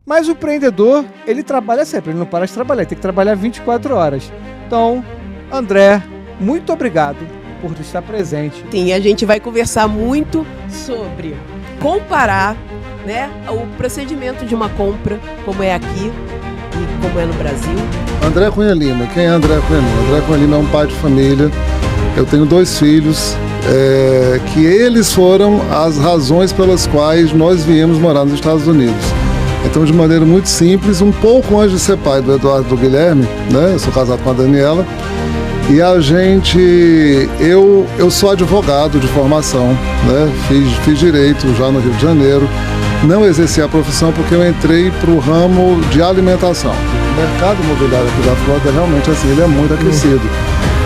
Mas o empreendedor, ele trabalha sempre, ele não para de trabalhar, ele tem que trabalhar 24 horas. Então, André, muito obrigado por estar presente. Sim, a gente vai conversar muito sobre comparar, né, o procedimento de uma compra, como é aqui e como é no Brasil. André Cunha Lima, quem é André Cunha Lima? André Cunha Lima é um pai de família, eu tenho 2 filhos, que eles foram as razões pelas quais nós viemos morar nos Estados Unidos. Então, de maneira muito simples, um pouco antes de ser pai do Eduardo e do Guilherme, né, eu sou casado com a Daniela, e eu sou advogado de formação, né, fiz direito já no Rio de Janeiro, não exerci a profissão porque eu entrei para o ramo de alimentação. O mercado imobiliário aqui da Flórida, realmente, assim, ele é muito aquecido.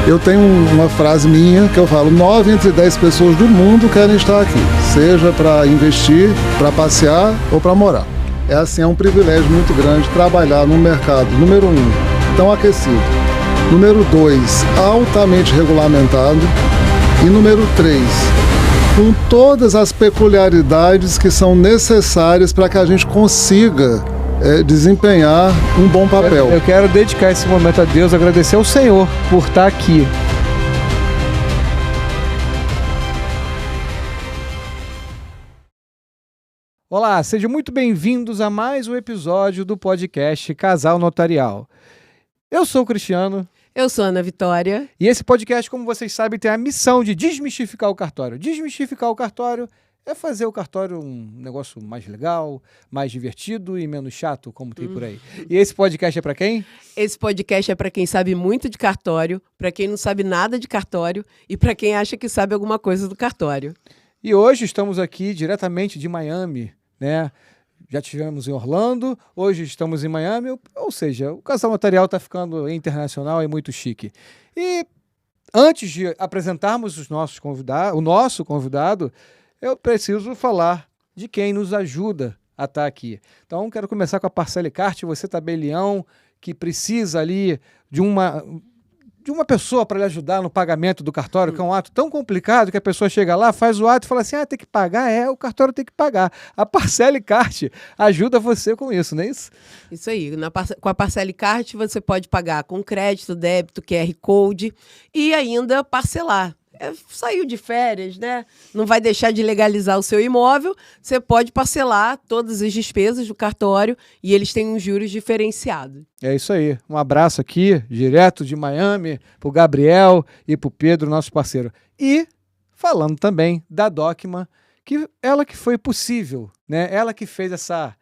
Eu tenho uma frase minha que eu falo: 9 entre 10 pessoas do mundo querem estar aqui, seja para investir, para passear ou para morar. É assim, é um privilégio muito grande trabalhar num mercado, número 1, tão aquecido, número 2, altamente regulamentado, e número 3, com todas as peculiaridades que são necessárias para que a gente consiga desempenhar um bom papel. Eu quero dedicar esse momento a Deus, agradecer ao Senhor por estar aqui. Olá, sejam muito bem-vindos a mais um episódio do podcast Casal Notarial. Eu sou o Cristiano. Eu sou a Ana Vitória. E esse podcast, como vocês sabem, tem a missão de desmistificar o cartório. Desmistificar o cartório é fazer o cartório um negócio mais legal, mais divertido e menos chato, como tem por aí. E esse podcast é para quem? Esse podcast é para quem sabe muito de cartório, para quem não sabe nada de cartório e para quem acha que sabe alguma coisa do cartório. E hoje estamos aqui diretamente de Miami, né? Já estivemos em Orlando, hoje estamos em Miami, ou seja, o Casal Notarial está ficando internacional e muito chique. E antes de apresentarmos o nosso convidado, eu preciso falar de quem nos ajuda a estar aqui. Então, quero começar com a Parcele Cart, você tabelião, que precisa ali de uma pessoa para lhe ajudar no pagamento do cartório, que é um ato tão complicado que a pessoa chega lá, faz o ato e fala assim, tem que pagar? O cartório tem que pagar. A Parcele Cart ajuda você com isso, não é isso? Isso aí. Com a Parcele Cart você pode pagar com crédito, débito, QR Code e ainda parcelar. Saiu de férias, né? Não vai deixar de legalizar o seu imóvel, você pode parcelar todas as despesas do cartório e eles têm uns juros diferenciados. É isso aí. Um abraço aqui, direto de Miami, pro Gabriel e pro Pedro, nosso parceiro. E falando também da Docma, ela que foi possível, né? Ela que fez essa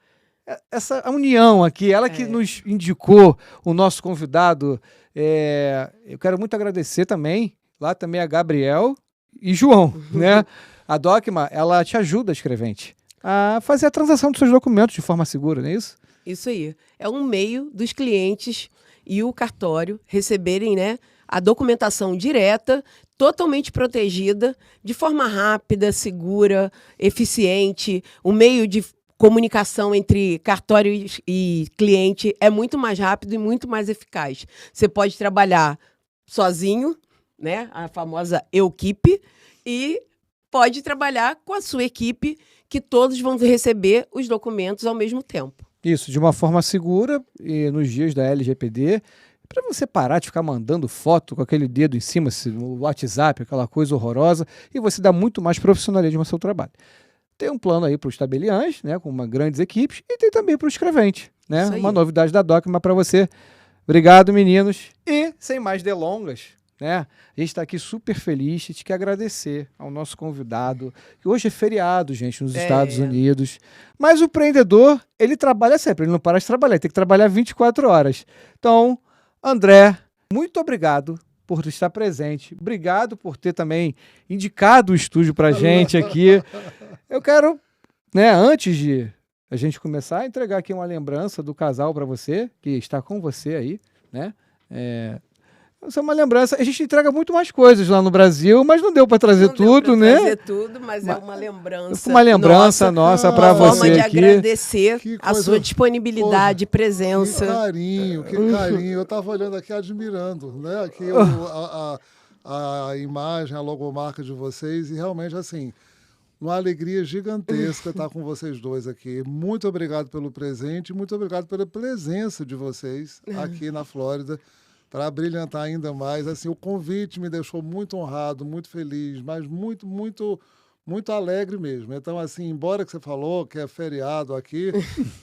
união aqui, ela que nos indicou o nosso convidado. Eu quero muito agradecer também. Lá também a Gabriel e João, né? A Docma, ela te ajuda, escrevente, a fazer a transação dos seus documentos de forma segura, não é isso? Isso aí. É um meio dos clientes e o cartório receberem, né, a documentação direta, totalmente protegida, de forma rápida, segura, eficiente. O meio de comunicação entre cartório e cliente é muito mais rápido e muito mais eficaz. Você pode trabalhar sozinho, né, a famosa equipe, e pode trabalhar com a sua equipe, que todos vão receber os documentos ao mesmo tempo. Isso, de uma forma segura, e nos dias da LGPD, para você parar de ficar mandando foto com aquele dedo em cima, o WhatsApp, aquela coisa horrorosa, e você dá muito mais profissionalismo ao seu trabalho. Tem um plano aí para os tabeliães, né, com grandes equipes, e tem também para o escrevente, né, uma novidade da Docma para você. Obrigado, meninos. E, sem mais delongas, né? A gente está aqui super feliz e te quer agradecer ao nosso convidado, que hoje é feriado, gente, nos Estados Unidos. Mas o empreendedor, ele trabalha sempre, ele não para de trabalhar, ele tem que trabalhar 24 horas. Então, André, muito obrigado por estar presente. Obrigado por ter também indicado o estúdio para a gente aqui. Eu quero, né, antes de a gente começar, a entregar aqui uma lembrança do casal para você, que está com você aí, né? Isso é uma lembrança. A gente entrega muito mais coisas lá no Brasil, mas não deu para trazer tudo, né? Não deu para trazer tudo, mas é uma lembrança. Uma lembrança nossa para você aqui. Uma forma de agradecer a sua disponibilidade, presença. Que carinho. Eu estava olhando aqui, admirando, né? Aqui a imagem, a logomarca de vocês, e realmente, assim, Uma alegria gigantesca estar com vocês dois aqui. Muito obrigado pelo presente, muito obrigado pela presença de vocês aqui na Flórida, para brilhantar ainda mais. Assim, o convite me deixou muito honrado, muito feliz, mas muito, muito, muito alegre mesmo. Então, assim, embora que você falou que é feriado aqui,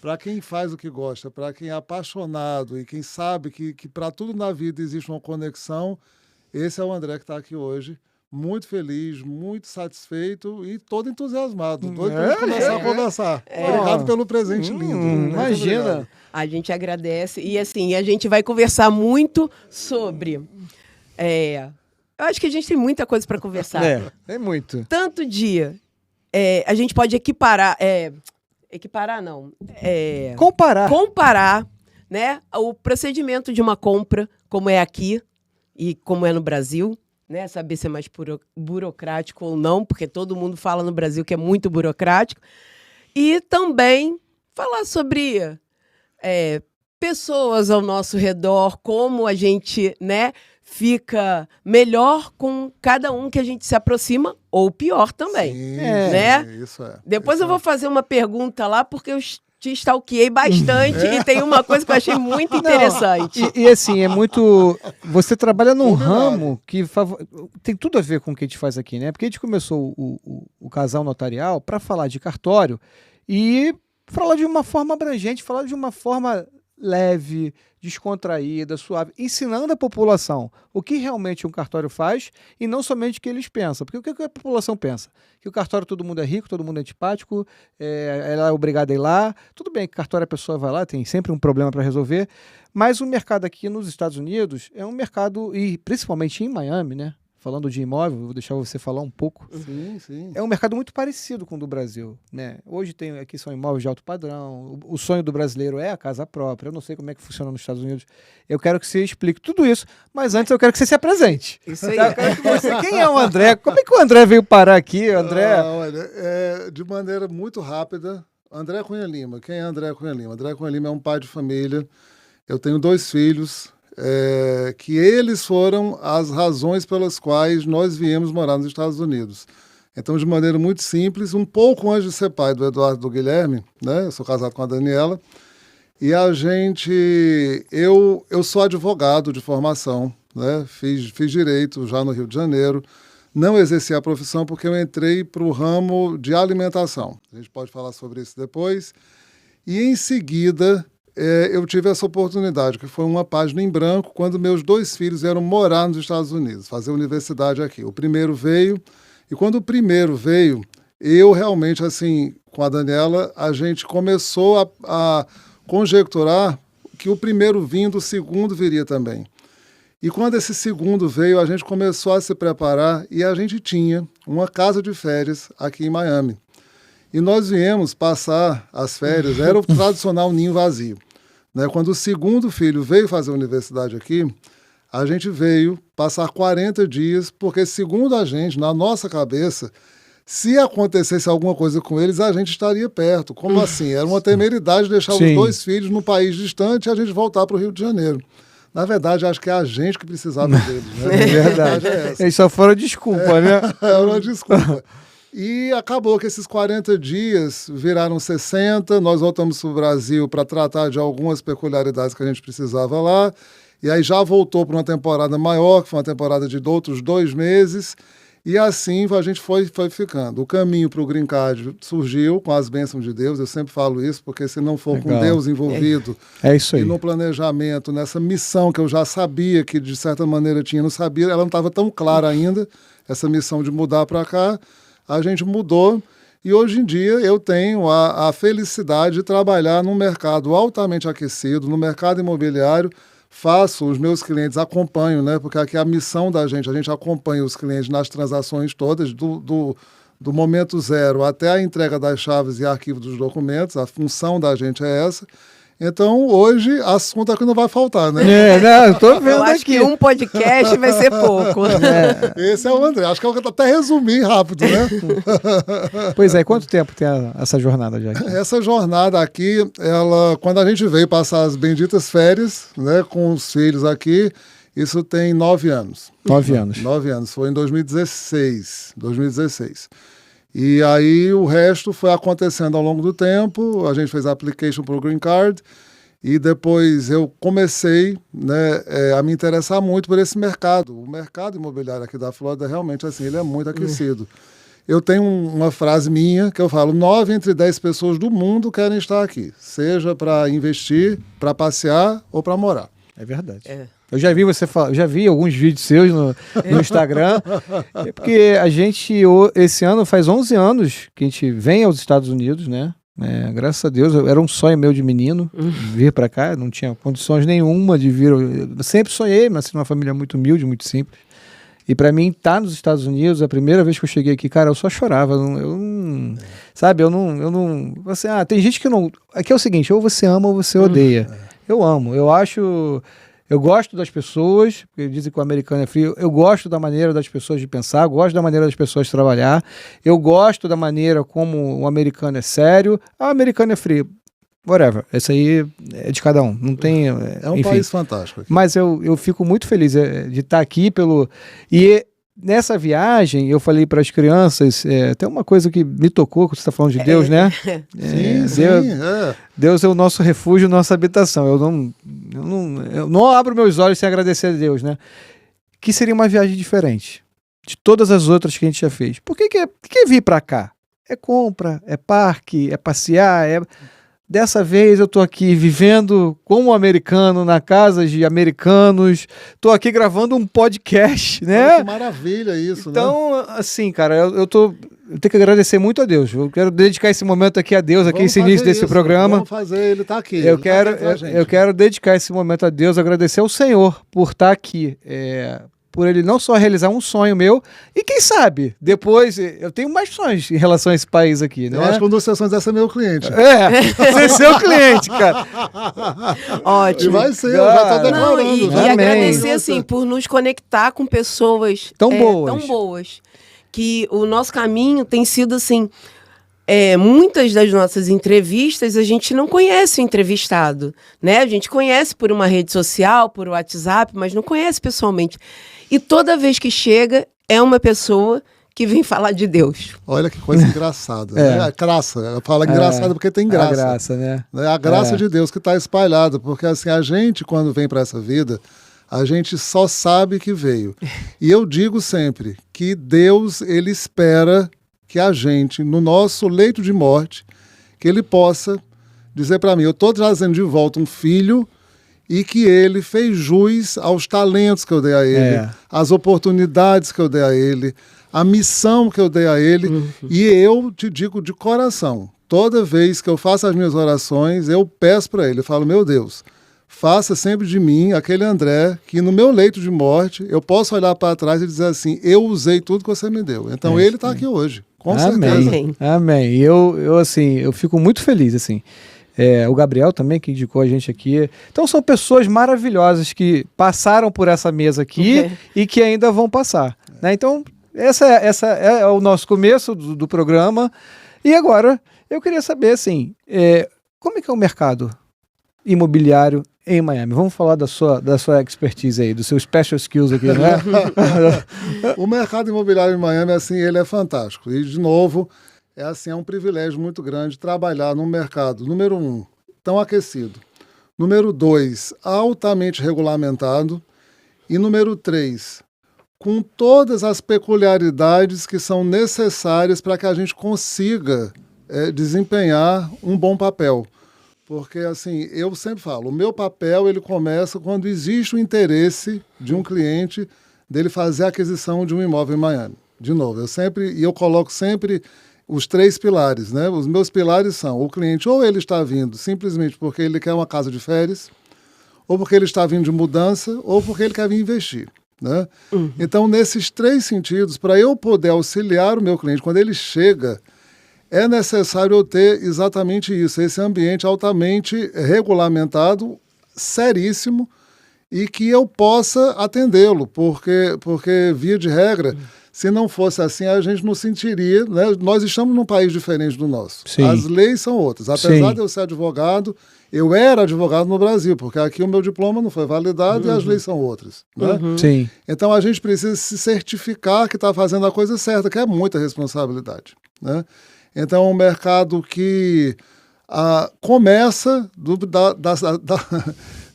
para quem faz o que gosta, para quem é apaixonado e quem sabe que para tudo na vida existe uma conexão, esse é o André que está aqui hoje. Muito feliz, muito satisfeito e todo entusiasmado. Doido para começar a conversar. Obrigado pelo presente lindo. Imagina. A gente agradece. E assim, a gente vai conversar muito sobre... eu acho que a gente tem muita coisa para conversar. É muito. Tanto dia. A gente pode equiparar... equiparar, não. Comparar, né, o procedimento de uma compra, como é aqui e como é no Brasil. Né, saber se é mais burocrático ou não, porque todo mundo fala no Brasil que é muito burocrático. E também falar sobre pessoas ao nosso redor, como a gente, né, fica melhor com cada um que a gente se aproxima, ou pior também. Sim, né? Isso é. Depois eu vou fazer uma pergunta lá, porque eu te stalkeei bastante e tem uma coisa que eu achei muito interessante. E assim, é muito... Você trabalha num ramo que tem tudo a ver com o que a gente faz aqui, né? Porque a gente começou o Casal Notarial para falar de cartório e falar de uma forma abrangente, falar de uma forma leve, descontraída, suave, ensinando a população o que realmente um cartório faz e não somente o que eles pensam. Porque o que a população pensa? Que o cartório todo mundo é rico, todo mundo é antipático, ela é obrigada a ir lá. Tudo bem que cartório a pessoa vai lá, tem sempre um problema para resolver, mas o mercado aqui nos Estados Unidos é um mercado, e principalmente em Miami, né? Falando de imóvel, vou deixar você falar um pouco. Sim, sim. É um mercado muito parecido com o do Brasil, né? Hoje aqui são imóveis de alto padrão. O sonho do brasileiro é a casa própria. Eu não sei como é que funciona nos Estados Unidos. Eu quero que você explique tudo isso, mas antes eu quero que você se apresente. Isso aí. Eu quero que você... Quem é o André? Como é que o André veio parar aqui, André? Olha, de maneira muito rápida, André Cunha Lima. Quem é André Cunha Lima? André Cunha Lima é um pai de família. Eu tenho 2 filhos. Que eles foram as razões pelas quais nós viemos morar nos Estados Unidos. Então, de maneira muito simples, um pouco antes de ser pai do Eduardo e do Guilherme, né? Eu sou casado com a Daniela, e eu sou advogado de formação, né? Fiz direito já no Rio de Janeiro, não exerci a profissão porque eu entrei para o ramo de alimentação. A gente pode falar sobre isso depois. E, em seguida... eu tive essa oportunidade, que foi uma página em branco, quando meus 2 filhos vieram morar nos Estados Unidos, fazer universidade aqui. O primeiro veio, e quando o primeiro veio, eu realmente, assim, com a Daniela, a gente começou a conjecturar que o primeiro vindo, o segundo viria também. E quando esse segundo veio, a gente começou a se preparar e a gente tinha uma casa de férias aqui em Miami. E nós viemos passar as férias, era o tradicional ninho vazio. Né? Quando o segundo filho veio fazer a universidade aqui, a gente veio passar 40 dias, porque segundo a gente, na nossa cabeça, se acontecesse alguma coisa com eles, a gente estaria perto. Como assim? Era uma temeridade deixar os 2 filhos num país distante e a gente voltar para o Rio de Janeiro. Na verdade, acho que é a gente que precisava deles. Né? É verdade. Eles só foram desculpa, né? Era uma desculpa. E acabou que esses 40 dias viraram 60, nós voltamos para o Brasil para tratar de algumas peculiaridades que a gente precisava lá, e aí já voltou para uma temporada maior, que foi uma temporada de outros 2 meses, e assim a gente foi ficando. O caminho para o Green Card surgiu com as bênçãos de Deus, eu sempre falo isso, porque se não for com Deus envolvido, isso aí. E no planejamento, nessa missão que eu já sabia que de certa maneira tinha, não sabia, ela não estava tão clara ainda, essa missão de mudar para cá, a gente mudou e hoje em dia eu tenho a felicidade de trabalhar num mercado altamente aquecido, no mercado imobiliário. Faço, os meus clientes acompanham, né? Porque aqui é a missão da gente, a gente acompanha os clientes nas transações todas, do momento zero até a entrega das chaves e arquivo dos documentos, a função da gente é essa. Então, hoje, assunto aqui não vai faltar, né? Eu tô vendo eu acho aqui. que um podcast vai ser pouco. Esse é o André. Acho que eu até resumi rápido, né? Pois é, quanto tempo tem essa jornada já aqui? Essa jornada aqui, quando a gente veio passar as benditas férias, né, com os filhos aqui, isso tem 9 anos. 9 anos. 9 anos. Foi em 2016. E aí o resto foi acontecendo ao longo do tempo, a gente fez a application para o Green Card, e depois eu comecei, né, a me interessar muito por esse mercado. O mercado imobiliário aqui da Flórida, realmente, assim, ele é muito aquecido. Eu tenho uma frase minha que eu falo: 9 entre 10 pessoas do mundo querem estar aqui, seja para investir, para passear ou para morar. É verdade. Eu já vi você falar, já vi alguns vídeos seus no Instagram, porque a gente, esse ano, faz 11 anos que a gente vem aos Estados Unidos, né? Graças a Deus, era um sonho meu de menino vir para cá, não tinha condições nenhuma de vir. Eu sempre sonhei, mas numa família muito humilde, muito simples. E para mim, estar nos Estados Unidos, a primeira vez que eu cheguei aqui, cara, eu só chorava. Sabe, eu não. Assim, tem gente que não. Aqui é o seguinte: ou você ama ou você odeia. Eu amo. Eu gosto das pessoas, porque dizem que o americano é frio. Eu gosto da maneira das pessoas de pensar, gosto da maneira das pessoas de trabalhar. Eu gosto da maneira como o americano é sério. O americano é frio. Whatever. Isso aí é de cada um. Não tem. É um enfim. país fantástico aqui. Mas eu fico muito feliz de estar aqui E nessa viagem, eu falei para as crianças, tem uma coisa que me tocou, que você está falando de Deus, né? Deus é o nosso refúgio, nossa habitação. Eu não abro meus olhos sem agradecer a Deus, né? Que seria uma viagem diferente de todas as outras que a gente já fez. Por que é vir para cá? É compra, é parque, é passear, Dessa vez eu tô aqui vivendo como americano, na casa de americanos, tô aqui gravando um podcast, né? Olha que maravilha isso, então, né? Assim, cara, eu tenho que agradecer muito a Deus. Eu quero dedicar esse momento aqui a Deus, aqui esse início desse programa. Vamos fazer, ele tá aqui. Eu quero dedicar esse momento a Deus, agradecer ao Senhor por estar aqui. Por ele não só realizar um sonho meu, e quem sabe, depois, eu tenho mais sonhos em relação a esse país aqui, né? Eu acho que um dos seus sonhos é ser meu cliente. Ser seu cliente, cara. Ótimo. E vai ser, eu já tô declarando. E agradecer, assim, por nos conectar com pessoas tão boas, que o nosso caminho tem sido, assim, muitas das nossas entrevistas a gente não conhece o entrevistado, né? A gente conhece por uma rede social, por WhatsApp, mas não conhece pessoalmente. E toda vez que chega, é uma pessoa que vem falar de Deus. Olha que coisa engraçada. Né? Graça. Eu falo engraçada porque tem graça. A graça, né? A graça de Deus que está espalhada. Porque assim, a gente, quando vem para essa vida, a gente só sabe que veio. E eu digo sempre que Deus, ele espera que a gente, no nosso leito de morte, que ele possa dizer para mim: eu estou trazendo de volta um filho, e que ele fez jus aos talentos que eu dei a ele, às oportunidades que eu dei a ele, a missão que eu dei a ele. E eu te digo de coração, toda vez que eu faço as minhas orações, eu peço para ele, eu falo: meu Deus, faça sempre de mim aquele André que no meu leito de morte eu posso olhar para trás e dizer assim: eu usei tudo que você me deu. Então ele está aqui hoje, com certeza. Amém. E eu fico muito feliz, assim. O Gabriel também, que indicou a gente aqui. Então são pessoas maravilhosas que passaram por essa mesa aqui e que ainda vão passar, né? Então essa é o nosso começo do programa. E agora eu queria saber, assim, como é que é o mercado imobiliário em Miami? Vamos falar da sua expertise aí, do seu special skills aqui, né? O mercado imobiliário em Miami, assim, ele é fantástico. E, de novo, é um privilégio muito grande trabalhar num mercado, número 1, tão aquecido. Número 2, altamente regulamentado. E número 3, com todas as peculiaridades que são necessárias para que a gente consiga desempenhar um bom papel. Porque, assim, eu sempre falo, o meu papel, ele começa quando existe o interesse de um cliente dele fazer a aquisição de um imóvel em Miami. De novo, eu coloco sempre os 3 pilares, né? Os meus pilares são: o cliente, ou ele está vindo simplesmente porque ele quer uma casa de férias, ou porque ele está vindo de mudança, ou porque ele quer vir investir, né? Então, nesses 3 sentidos, para eu poder auxiliar o meu cliente quando ele chega, é necessário eu ter exatamente isso, esse ambiente altamente regulamentado, seríssimo, e que eu possa atendê-lo, porque via de regra, se não fosse assim, a gente não sentiria, né? Nós estamos num país diferente do nosso. Sim. As leis são outras. Apesar de eu ser advogado, eu era advogado no Brasil, porque aqui o meu diploma não foi validado e as leis são outras, né? Sim. Então a gente precisa se certificar que está fazendo a coisa certa, que é muita responsabilidade, né? Então, é um mercado que começa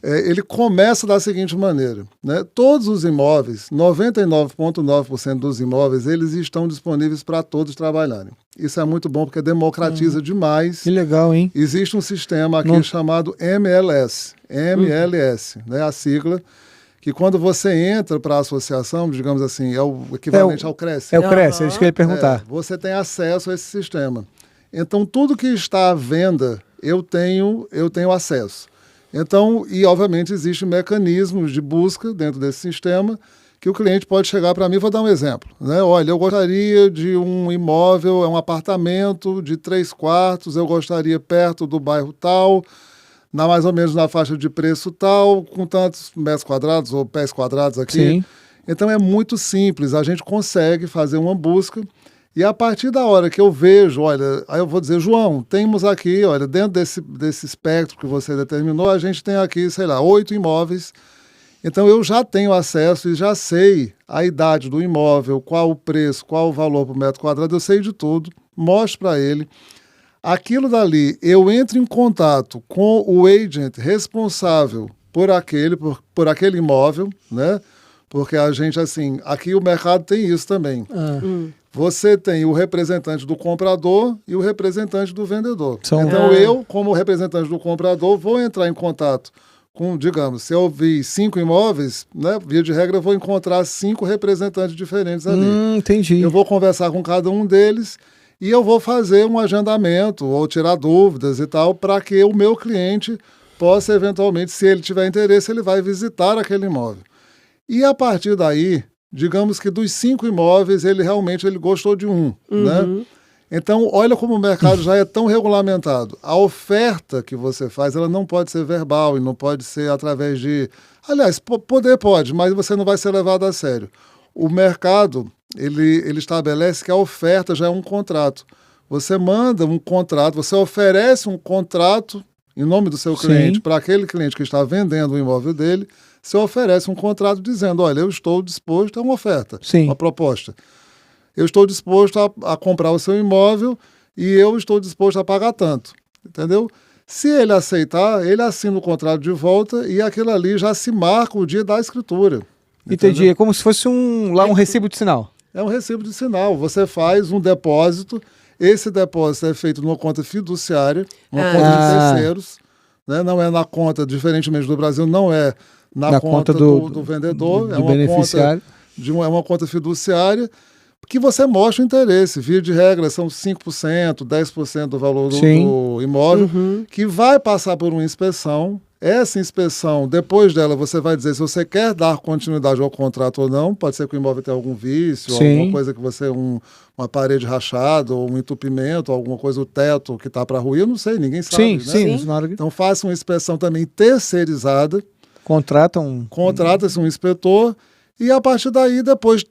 ele começa da seguinte maneira, né? Todos os imóveis, 99,9% dos imóveis, eles estão disponíveis para todos trabalharem. Isso é muito bom porque democratiza demais. Que legal, hein? Existe um sistema aqui chamado MLS, né? A sigla, que quando você entra para a associação, digamos assim, é o equivalente ao CRES. É o CRES, é isso que eu ia perguntar. Você tem acesso a esse sistema. Então, tudo que está à venda, eu tenho acesso. Então, e obviamente existem mecanismos de busca dentro desse sistema que o cliente pode chegar para mim, vou dar um exemplo, né? Olha, eu gostaria de um imóvel, é um apartamento de 3 quartos, eu gostaria perto do bairro tal, mais ou menos na faixa de preço tal, com tantos metros quadrados ou pés quadrados aqui. Sim. Então é muito simples, a gente consegue fazer uma busca. E a partir da hora que eu vejo, olha, aí eu vou dizer, João, temos aqui, olha, dentro desse espectro que você determinou, a gente tem aqui, sei lá, 8 imóveis. Então eu já tenho acesso e já sei a idade do imóvel, qual o preço, qual o valor por metro quadrado, eu sei de tudo, mostro para ele. Aquilo dali, eu entro em contato com o agent responsável por aquele imóvel, né? Porque a gente, assim, aqui o mercado tem isso também. Você tem o representante do comprador e o representante do vendedor. Então, eu, como representante do comprador, vou entrar em contato com, digamos, se eu vi 5 imóveis, né, via de regra, eu vou encontrar 5 representantes diferentes ali. Entendi. Eu vou conversar com cada um deles e eu vou fazer um agendamento ou tirar dúvidas e tal, para que o meu cliente possa, eventualmente, se ele tiver interesse, ele vai visitar aquele imóvel. E a partir daí, digamos que dos 5 imóveis, ele gostou de um, né? Então, olha como o mercado já é tão regulamentado. A oferta que você faz, ela não pode ser verbal e não pode ser através de... Aliás, poder pode, mas você não vai ser levado a sério. O mercado, ele estabelece que a oferta já é um contrato. Você manda um contrato, você oferece um contrato em nome do seu cliente para aquele cliente que está vendendo o imóvel dele. Você oferece um contrato dizendo, olha, eu estou disposto a uma oferta, uma proposta. Eu estou disposto a comprar o seu imóvel e eu estou disposto a pagar tanto, entendeu? Se ele aceitar, ele assina o contrato de volta e aquilo ali já se marca o dia da escritura. Entendi, Entendeu? é como se fosse um recibo de sinal. É um recibo de sinal, você faz um depósito, esse depósito é feito numa conta fiduciária, uma conta de terceiros, né? Não é na conta, diferentemente do Brasil, não é na conta do vendedor, do beneficiário. É uma conta fiduciária que você mostra o interesse. Via de regra, são 5%, 10% do valor do imóvel, que vai passar por uma inspeção. Essa inspeção, depois dela, você vai dizer se você quer dar continuidade ao contrato ou não. Pode ser que o imóvel tenha algum vício, alguma coisa que você... uma parede rachada, ou um entupimento, alguma coisa, o teto que está para ruir, eu não sei, ninguém sabe. Né? Então faça uma inspeção também terceirizada. Contrata-se um inspetor e a partir daí, depois,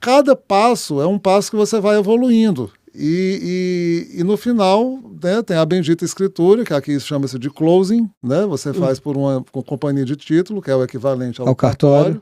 cada passo é um passo que você vai evoluindo. E no final, né, tem a bendita escritura, que aqui chama-se de closing, né? Você faz por uma companhia de título, que é o equivalente ao cartório.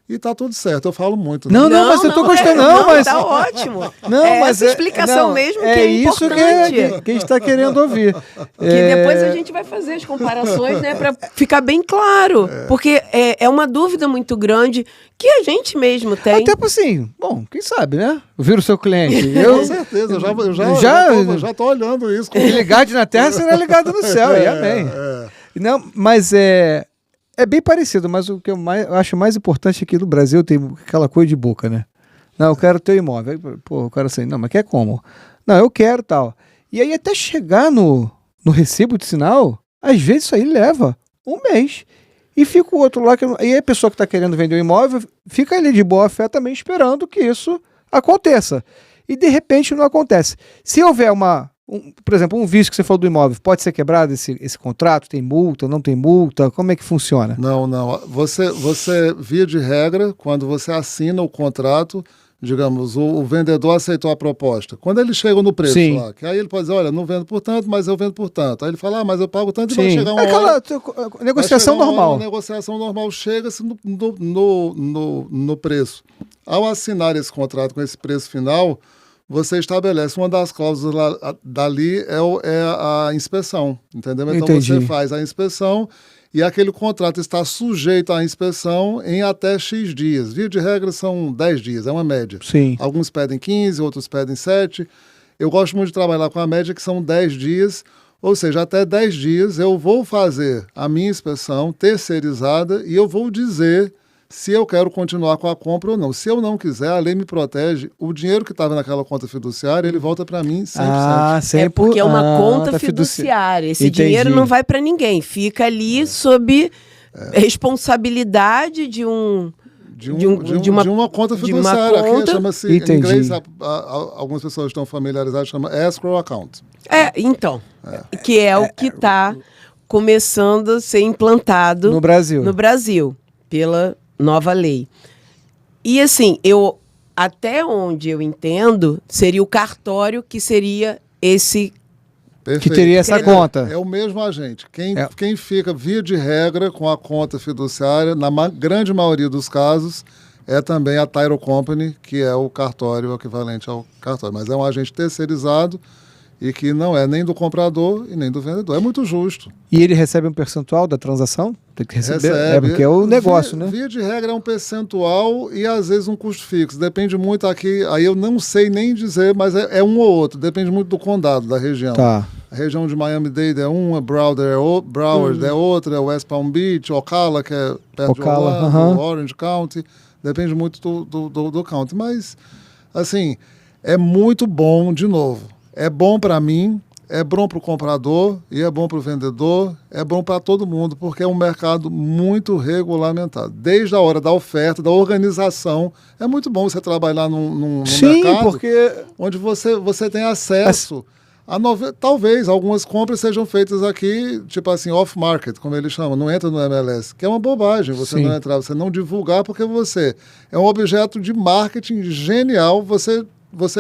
E tá tudo certo, eu falo muito. Né? Não, mas eu tô gostando, mas... Tá ótimo. Mas essa explicação mesmo que é importante. Isso que a gente tá querendo ouvir. Que depois a gente vai fazer as comparações, né, para ficar bem claro. Porque é uma dúvida muito grande que a gente mesmo tem. Até assim, bom, quem sabe, né? Vira o seu cliente. Com certeza, eu já tô olhando isso. Ligado na terra será ligado no céu, e amém. Não, mas é bem parecido, mas o que eu acho mais importante aqui no Brasil tem aquela coisa de boca, né? Não, eu quero teu imóvel. Pô, o cara assim, não, mas quer como? Não, eu quero tal. E aí até chegar no recibo de sinal, às vezes isso aí leva um mês. E fica o outro lá, e aí a pessoa que está querendo vender o imóvel, fica ali de boa fé também esperando que isso aconteça. E de repente não acontece. Se houver por exemplo, um vício que você falou do imóvel, pode ser quebrado esse contrato? Tem multa, não tem multa? Como é que funciona? Não. Você, via de regra, quando você assina o contrato, digamos, o vendedor aceitou a proposta. Quando ele chega no preço lá, que aí ele pode dizer, olha, não vendo por tanto, mas eu vendo por tanto. Aí ele fala, mas eu pago tanto e vai chegar uma hora... negociação normal. A negociação normal chega-se no preço. Ao assinar esse contrato com esse preço final, você estabelece uma das cláusulas dali é a inspeção, entendeu? Então Entendi. você faz a inspeção e aquele contrato está sujeito à inspeção em até X dias. Via de regra são 10 dias, é uma média. Sim. Alguns pedem 15, outros pedem 7. Eu gosto muito de trabalhar com a média que são 10 dias, ou seja, até 10 dias eu vou fazer a minha inspeção terceirizada e eu vou dizer se eu quero continuar com a compra ou não. Se eu não quiser, a lei me protege. O dinheiro que estava naquela conta fiduciária, ele volta para mim 100%. Ah, sempre. É porque é uma conta tá fiduciária. Esse Entendi. dinheiro não vai para ninguém. Fica ali sob responsabilidade de um... De uma conta de uma fiduciária. Aqui conta. chama-se, em Entendi. inglês, algumas pessoas estão familiarizadas, chama escrow account. Então, que é o que está começando a ser implantado No Brasil. no Brasil, pela nova lei. E assim, até onde eu entendo, seria o cartório que seria esse... Perfeito. Que teria essa conta. É o mesmo agente. Quem fica, via de regra, com a conta fiduciária, na grande maioria dos casos, é também a Title Company, que é o cartório, o equivalente ao cartório. Mas é um agente terceirizado e que não é nem do comprador e nem do vendedor. É muito justo. E ele recebe um percentual da transação? Tem que receber. Recebe. É porque é o negócio, né? Via de regra é um percentual e às vezes um custo fixo. Depende muito aqui, aí eu não sei nem dizer, mas é um ou outro. Depende muito do condado, da região. Tá. A região de Miami-Dade é uma, Broward é outra, West Palm Beach, Ocala, que é perto Ocala, de Orlando, aham. Orange County. Depende muito do county. Mas, assim, é muito bom, de novo. É bom para mim, é bom para o comprador e é bom para o vendedor, é bom para todo mundo, porque é um mercado muito regulamentado. Desde a hora da oferta, da organização, é muito bom você trabalhar num Sim, mercado porque... onde você tem acesso a talvez algumas compras sejam feitas aqui, tipo assim, off-market, como eles chamam, não entra no MLS, que é uma bobagem você Sim. não entrar, você não divulgar, porque você é um objeto de marketing genial você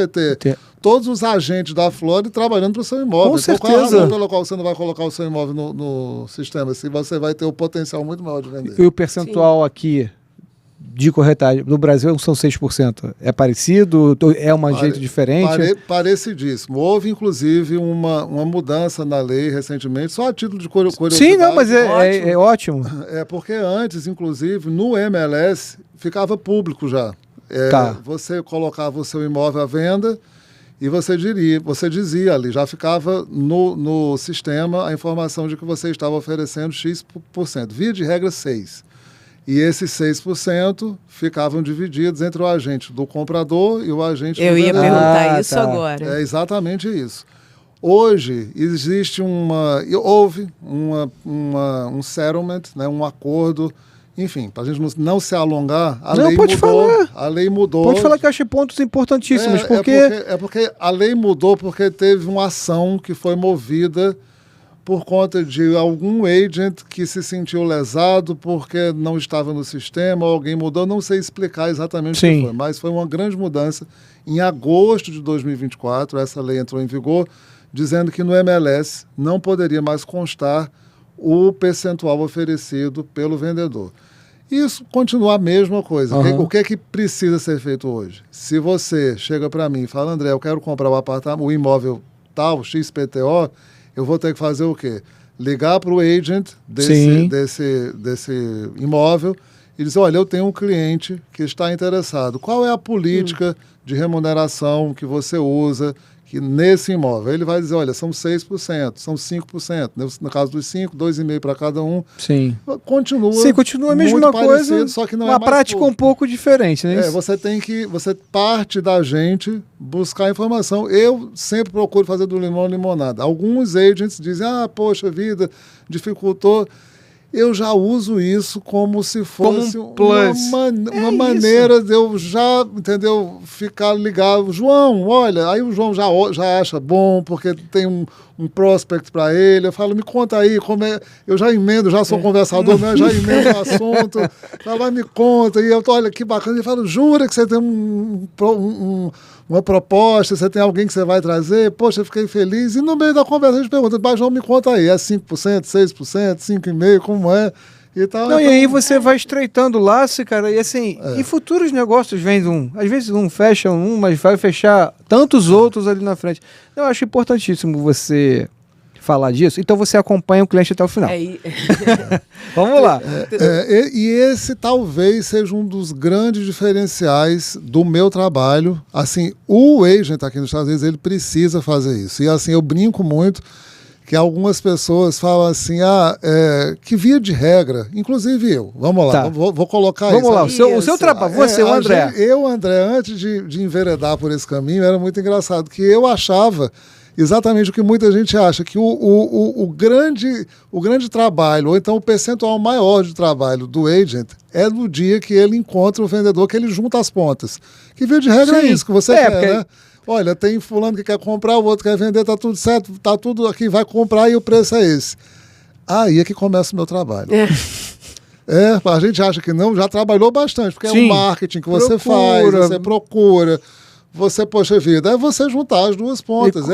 ter todos os agentes da Flórida trabalhando para o seu imóvel. Com Então, certeza. qual a razão pela qual você não vai colocar o seu imóvel no sistema? Se você vai ter o potencial muito maior de vender. E o percentual aqui de corretagem no Brasil são 6%. É parecido? É um jeito diferente? Parecidíssimo. Houve, inclusive, uma mudança na lei recentemente, só a título de curiosidade. Sim, não, mas é ótimo. É porque antes, inclusive, no MLS, ficava público já. Tá. Você colocava o seu imóvel à venda e você dizia ali, já ficava no sistema a informação de que você estava oferecendo X%. Via de regra, 6%. E esses 6% ficavam divididos entre o agente do comprador e o agente do vendedor. Eu ia perguntar isso agora. É exatamente isso. Hoje houve um settlement, né, um acordo, enfim, para a gente não se alongar, a lei mudou. Pode falar que eu achei pontos importantíssimos, porque a lei mudou porque teve uma ação que foi movida por conta de algum agent que se sentiu lesado porque não estava no sistema, alguém mudou, não sei explicar exatamente o que foi, mas foi uma grande mudança. Em agosto de 2024, essa lei entrou em vigor, dizendo que no MLS não poderia mais constar o percentual oferecido pelo vendedor. Isso continua a mesma coisa. Uhum. O que é que precisa ser feito hoje? Se você chega para mim e fala, André, eu quero comprar o imóvel tal, XPTO, eu vou ter que fazer o quê? Ligar para o agent desse imóvel e dizer, olha, eu tenho um cliente que está interessado. Qual é a política de remuneração que você usa nesse imóvel? Ele vai dizer, olha, são 6%, são 5%. No caso dos 5, 2,5% para cada um. Sim. Continua a mesma coisa, parecido, só que não uma é mais prática um pouco diferente, né? Você parte da gente buscar informação. Eu sempre procuro fazer do limão limonada. Alguns agents dizem, poxa vida, dificultou. Eu já uso isso como se fosse uma maneira de eu já, ficar ligado. João, olha, aí o João já acha bom, porque tem um prospect para ele. Eu falo, me conta aí, como é. Eu já emendo, já sou conversador, né? Já emendo o assunto. Ela me conta, e eu tô, olha que bacana. Ele fala, jura que você tem uma proposta, você tem alguém que você vai trazer? Poxa, eu fiquei feliz. E no meio da conversa a gente pergunta, mas João, me conta aí, é 5%, 6%, 5,5%, como é? Então, Não, e aí você vai estreitando o laço, cara, e assim, e futuros negócios vêm às vezes não fecha um, mas vai fechar tantos outros ali na frente. Eu acho importantíssimo você falar disso, então você acompanha o cliente até o final. Vamos lá. E esse talvez seja um dos grandes diferenciais do meu trabalho. Assim, o agent aqui nos Estados Unidos, ele precisa fazer isso. E assim, eu brinco muito que algumas pessoas falam assim, que via de regra, inclusive eu, vamos lá, vou colocar isso. Vamos lá, o seu trabalho, você, o André. André, antes de enveredar por esse caminho, era muito engraçado, que eu achava exatamente o que muita gente acha, que o grande trabalho, ou então o percentual maior de trabalho do agent é no dia que ele encontra o vendedor, que ele junta as pontas. Que via de regra é isso que você quer, porque... né? Olha, tem fulano que quer comprar, o outro quer vender, tá tudo certo, tá tudo aqui, vai comprar e o preço é esse. Aí é que começa o meu trabalho. A gente acha que não, já trabalhou bastante, porque é um marketing que você faz, você procura, você, poxa vida, é você juntar as duas pontas.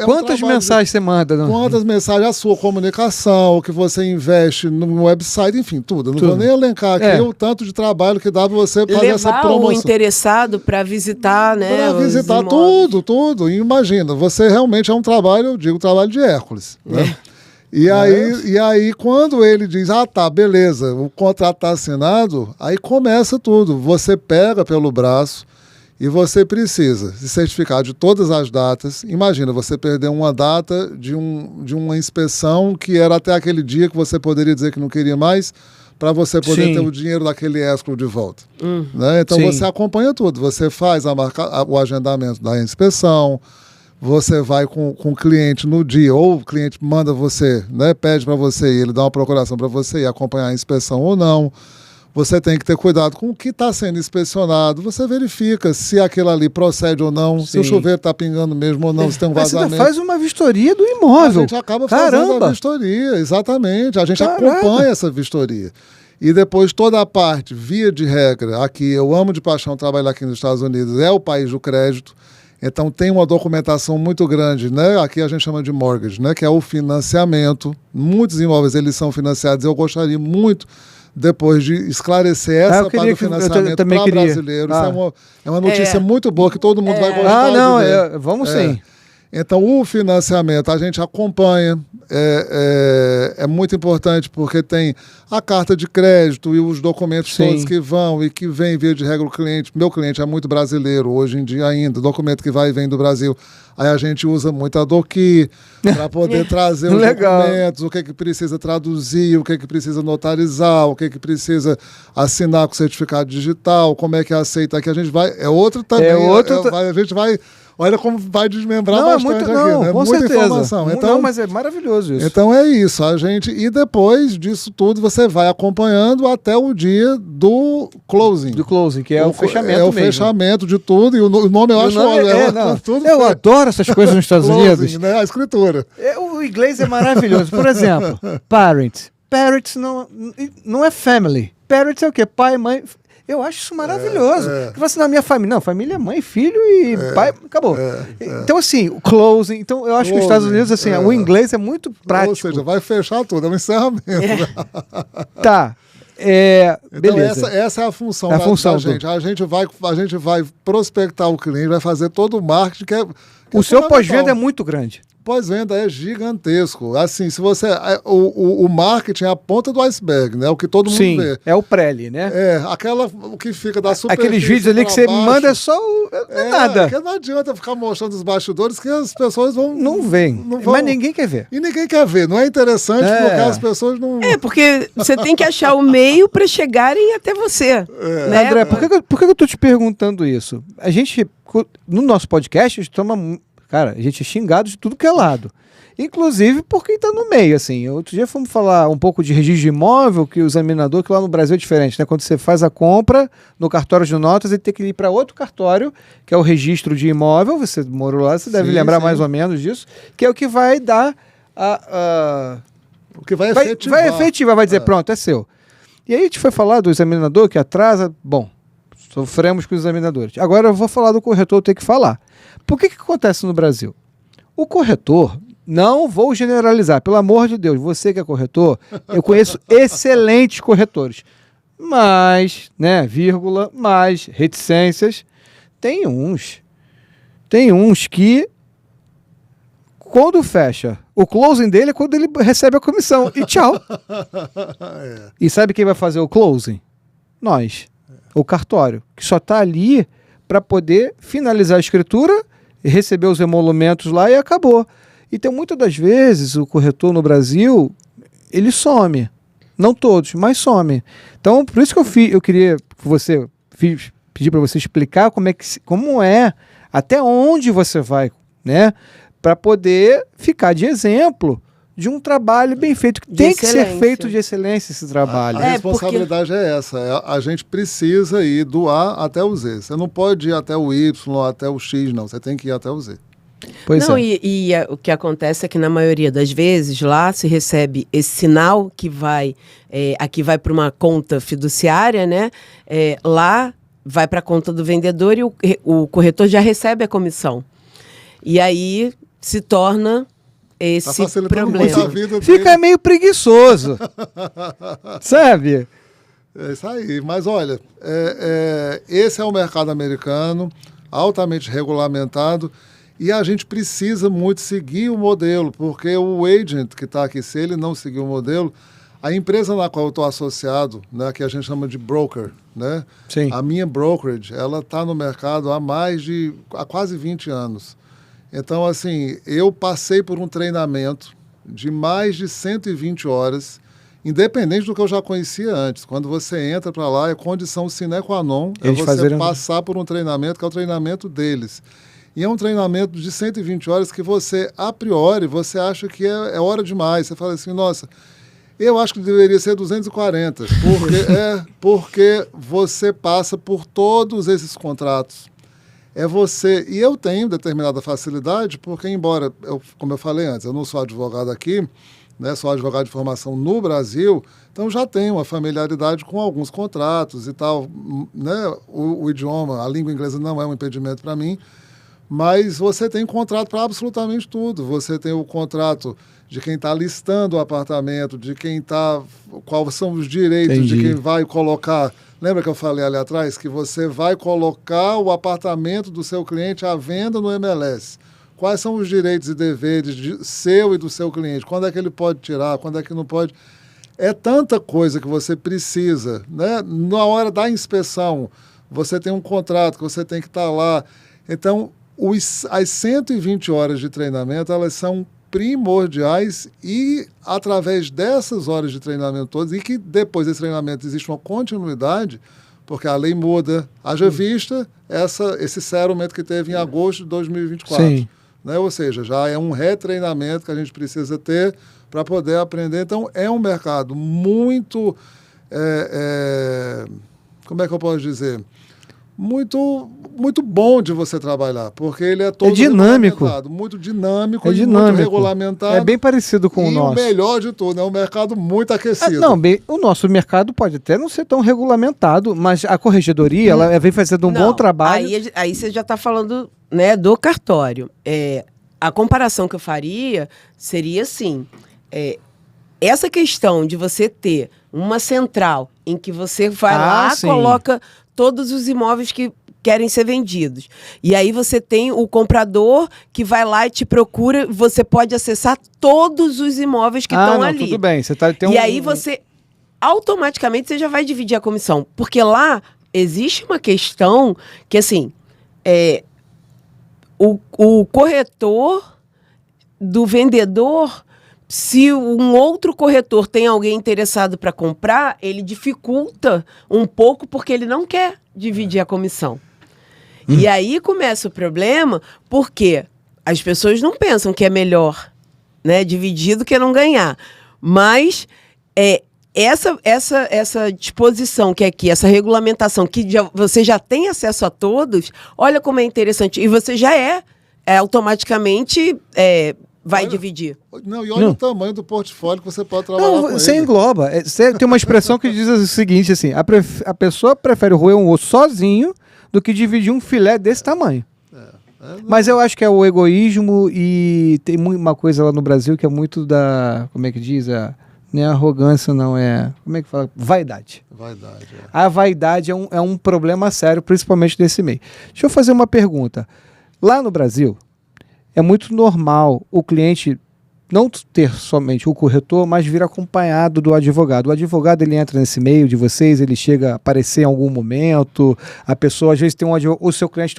Quantas mensagens você manda? Quantas mensagens, a sua comunicação, o que você investe no website, enfim, tudo. Não vou nem elencar aqui o tanto de trabalho que dá para você fazer essa promoção. Levar o interessado para visitar, né? Para visitar tudo. E imagina, você realmente é um trabalho, eu digo, trabalho de Hércules, né? E aí, quando ele diz, tá, beleza, o contrato está assinado, aí começa tudo. Você pega pelo braço e você precisa se certificar de todas as datas. Imagina, você perder uma data de uma inspeção que era até aquele dia que você poderia dizer que não queria mais, para você poder ter o dinheiro daquele escrow de volta. Né? Então você acompanha tudo, você faz o agendamento da inspeção, você vai com o cliente no dia, ou o cliente manda você, né, pede para você e ele dá uma procuração para você ir acompanhar a inspeção ou não. Você tem que ter cuidado com o que está sendo inspecionado. Você verifica se aquilo ali procede ou não, se o chuveiro está pingando mesmo ou não, se tem um vazamento. Você faz uma vistoria do imóvel. A gente acaba fazendo a vistoria, exatamente. A gente acompanha essa vistoria. E depois toda a parte, via de regra, aqui, eu amo de paixão trabalhar aqui nos Estados Unidos, é o país do crédito. Então tem uma documentação muito grande, né? Aqui a gente chama de mortgage, né? Que é o financiamento. Muitos imóveis eles são financiados. Eu gostaria muito depois de esclarecer essa parte do financiamento para brasileiros. Isso é uma notícia muito boa que todo mundo vai gostar de ver. Vamos sim. Então, o financiamento a gente acompanha, é muito importante porque tem a carta de crédito e os documentos todos que vão e que vem via de regra o cliente. Meu cliente é muito brasileiro hoje em dia ainda, documento que vai e vem do Brasil. Aí a gente usa muito a DOCI para poder trazer os documentos, o que precisa traduzir, o que precisa notarizar, o que precisa assinar com certificado digital, como é que aceita aqui. A gente vai, outro também, a gente vai... Olha como vai desmembrar bastante aqui, né? Com muita certeza. Informação. Então, mas é maravilhoso isso. Então é isso, a gente... E depois disso tudo, você vai acompanhando até o dia do closing. Do closing, que é o fechamento mesmo. Fechamento de tudo, e o nome eu acho... Eu adoro essas coisas nos Estados Unidos. Né? A escritura. O inglês é maravilhoso. Por exemplo, parent. Parents não é family. Parents é o quê? Pai, mãe... Eu acho isso maravilhoso. Porque você na minha família. Não, família é mãe, filho e pai. Acabou. Então, assim, o closing. Então, eu acho que os Estados Unidos, assim, o inglês é muito prático. Ou seja, vai fechar tudo, é um encerramento. Tá. Então, beleza. Essa é a função da gente. A gente vai prospectar o cliente, vai fazer todo o marketing. O seu pós-venda é muito grande. Pós-venda é gigantesco. Assim, se você... O marketing é a ponta do iceberg, né? O que todo mundo vê. É o pré-ali, né? O que fica da superfície. Aqueles vídeos ali que você manda é só nada. Porque não adianta ficar mostrando os bastidores que as pessoas vão... Não vêm. Mas ninguém quer ver. E ninguém quer ver. Não é interessante porque as pessoas não... Porque você tem que achar o meio para chegarem até você. Né? André, por que eu tô te perguntando isso? A gente, no nosso podcast, a gente toma... Cara, a gente é xingado de tudo que é lado. Inclusive por quem está no meio, assim. Outro dia fomos falar um pouco de registro de imóvel, que o examinador, que lá no Brasil é diferente, né? Quando você faz a compra no cartório de notas, ele tem que ir para outro cartório, que é o registro de imóvel. Você morou lá, você deve lembrar mais ou menos disso, que é o que vai dar o que vai efetivar. Vai efetivar, vai dizer, pronto, é seu. E aí a gente foi falar do examinador que atrasa. Bom, sofremos com os examinadores. Agora eu vou falar do corretor, eu tenho que falar. Por que acontece no Brasil? O corretor, não vou generalizar, pelo amor de Deus, você que é corretor, eu conheço excelentes corretores, mas, né, vírgula, mas reticências, tem uns que quando fecha, o closing dele é quando ele recebe a comissão e tchau. E sabe quem vai fazer o closing? Nós, o cartório, que só está ali para poder finalizar a escritura, receber os emolumentos lá e acabou. Então, muitas das vezes, o corretor no Brasil, ele some. Não todos, mas some. Então, por isso que eu queria que você pedir para você explicar como é, até onde você vai, né? Para poder ficar de exemplo de um trabalho bem feito. Tem que ser feito de excelência esse trabalho. A responsabilidade é essa. A gente precisa ir do A até o Z. Você não pode ir até o Y, até o X, não. Você tem que ir até o Z. Pois não, é. e o que acontece é que na maioria das vezes lá se recebe esse sinal que vai, aqui vai para uma conta fiduciária, né? Lá vai para a conta do vendedor e o corretor já recebe a comissão. E aí se torna esse problema. Fica meio preguiçoso. Sabe? É isso aí. Mas olha, esse é o mercado americano, altamente regulamentado, e a gente precisa muito seguir o modelo, porque o agent que está aqui, se ele não seguir o modelo, a empresa na qual eu estou associado, né, que a gente chama de broker, né? Sim. A minha brokerage, ela está no mercado há quase 20 anos. Então, assim, eu passei por um treinamento de mais de 120 horas, independente do que eu já conhecia antes. Quando você entra para lá, é condição sine qua non, você passar por um treinamento, que é o treinamento deles. E é um treinamento de 120 horas que você, a priori, você acha que é hora demais. Você fala assim, nossa, eu acho que deveria ser 240, porque você passa por todos esses contratos. E eu tenho determinada facilidade, porque embora, como eu falei antes, eu não sou advogado aqui, né, sou advogado de formação no Brasil, então já tenho uma familiaridade com alguns contratos e tal, né, o idioma, a língua inglesa não é um impedimento para mim, mas você tem contrato para absolutamente tudo. Você tem o contrato de quem está listando o apartamento, de quem está... Quais são os direitos de quem vai colocar... Lembra que eu falei ali atrás que você vai colocar o apartamento do seu cliente à venda no MLS? Quais são os direitos e deveres seu e do seu cliente? Quando é que ele pode tirar? Quando é que não pode? É tanta coisa que você precisa, né? Na hora da inspeção, você tem um contrato que você tem que estar lá. Então, as 120 horas de treinamento, elas são primordiais e, através dessas horas de treinamento todas, e que depois desse treinamento existe uma continuidade, porque a lei muda, haja vista esse settlement que teve em agosto de 2024. Sim. Né? Ou seja, já é um retreinamento que a gente precisa ter para poder aprender. Então, é um mercado muito... como é que eu posso dizer? Muito bom de você trabalhar, porque ele é todo dinâmico. Muito dinâmico, muito regulamentado. É bem parecido com o nosso. E o melhor de tudo, é um mercado muito aquecido. O nosso mercado pode até não ser tão regulamentado, mas a corregedoria ela vem fazendo um bom trabalho. Aí você já está falando, né, do cartório. A comparação que eu faria seria assim, essa questão de você ter uma central em que você vai lá, coloca todos os imóveis que querem ser vendidos. E aí você tem o comprador que vai lá e te procura, você pode acessar todos os imóveis que estão ali. Tudo bem. Aí você, automaticamente, você já vai dividir a comissão. Porque lá existe uma questão que, assim, o corretor do vendedor... Se um outro corretor tem alguém interessado para comprar, ele dificulta um pouco porque ele não quer dividir a comissão. E aí começa o problema porque as pessoas não pensam que é melhor, né, dividir do que não ganhar. Mas essa disposição que é aqui, essa regulamentação que você já tem acesso a todos, olha como é interessante. E você já automaticamente... vai dividir. E olha o tamanho do portfólio que você pode trabalhar com você ele. engloba. Tem uma expressão que diz o seguinte, assim, a pessoa prefere roer um osso sozinho do que dividir um filé desse tamanho. Mas eu acho que é o egoísmo e tem uma coisa lá no Brasil que é muito da, como é que diz? Não é arrogância, não, como é que fala? Vaidade. Vaidade, A vaidade é um problema sério, principalmente nesse meio. Deixa eu fazer uma pergunta. Lá no Brasil, é muito normal o cliente não ter somente o corretor, mas vir acompanhado do advogado. O advogado, ele entra nesse meio de vocês, ele chega a aparecer em algum momento, a pessoa, às vezes, tem o seu cliente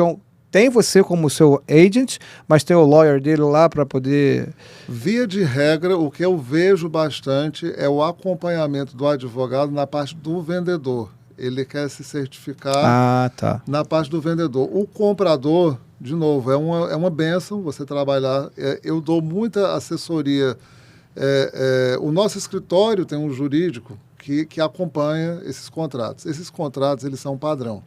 tem você como seu agent, mas tem o lawyer dele lá para poder... Via de regra, o que eu vejo bastante é o acompanhamento do advogado na parte do vendedor. Ele quer se certificar na parte do vendedor. O comprador, de novo, é uma bênção você trabalhar. Eu dou muita assessoria. O nosso escritório tem um jurídico que acompanha esses contratos. Esses contratos, eles são padrão.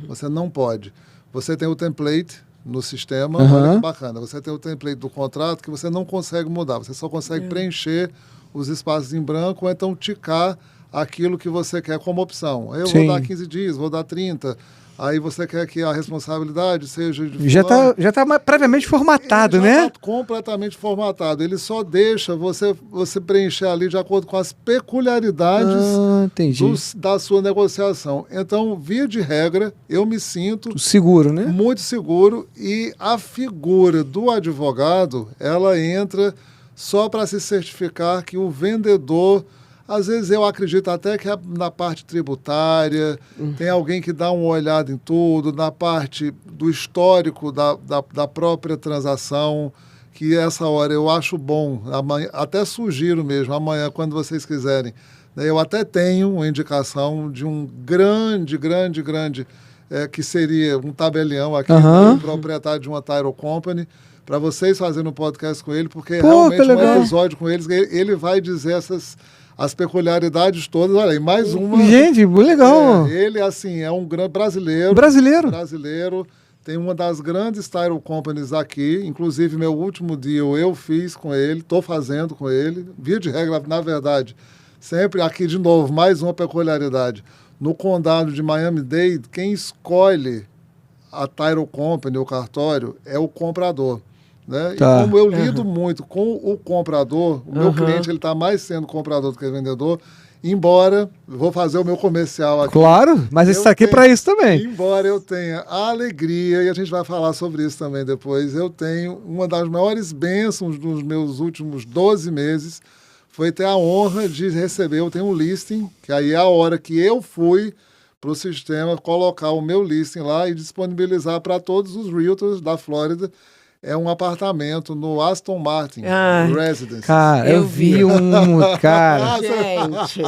Você não pode... Você tem o template no sistema, olha que bacana. Você tem o template do contrato que você não consegue mudar. Você só consegue preencher os espaços em branco ou então ticar aquilo que você quer como opção. Eu vou dar 15 dias, vou dar 30. Aí você quer que a responsabilidade seja de já está previamente formatado, né? Já está completamente formatado. Ele só deixa você preencher ali de acordo com as peculiaridades da sua negociação. Então, via de regra, eu me sinto... seguro, né? Muito seguro. E a figura do advogado, ela entra só para se certificar que o vendedor... Às vezes eu acredito até que na parte tributária tem alguém que dá uma olhada em tudo, na parte do histórico da própria transação, que essa hora eu acho bom, amanhã, até sugiro mesmo, amanhã, quando vocês quiserem. Eu até tenho uma indicação de um grande, que seria um tabelião aqui, proprietário de uma title company, para vocês fazerem um podcast com ele, porque realmente um episódio com eles, ele vai dizer as peculiaridades todas. Olha aí, mais uma. Gente, legal. Ele, assim, é um grande brasileiro. Brasileiro. Tem uma das grandes title companies aqui. Inclusive, meu último deal eu fiz com ele. Estou fazendo com ele. Via de regra, na verdade, sempre aqui, de novo, mais uma peculiaridade. No condado de Miami-Dade, quem escolhe a title company, o cartório, é o comprador. Né? E como eu lido muito com o comprador, o meu cliente está mais sendo comprador do que vendedor, embora, vou fazer o meu comercial aqui. Claro, mas isso aqui é para isso também. Embora eu tenha a alegria, e a gente vai falar sobre isso também depois, eu tenho uma das maiores bênçãos dos meus últimos 12 meses, foi ter a honra de receber, eu tenho um listing, que aí é a hora que eu fui para o sistema colocar o meu listing lá e disponibilizar para todos os realtors da Flórida. É um apartamento no Aston Martin Residence. Cara, eu vi cara. Gente.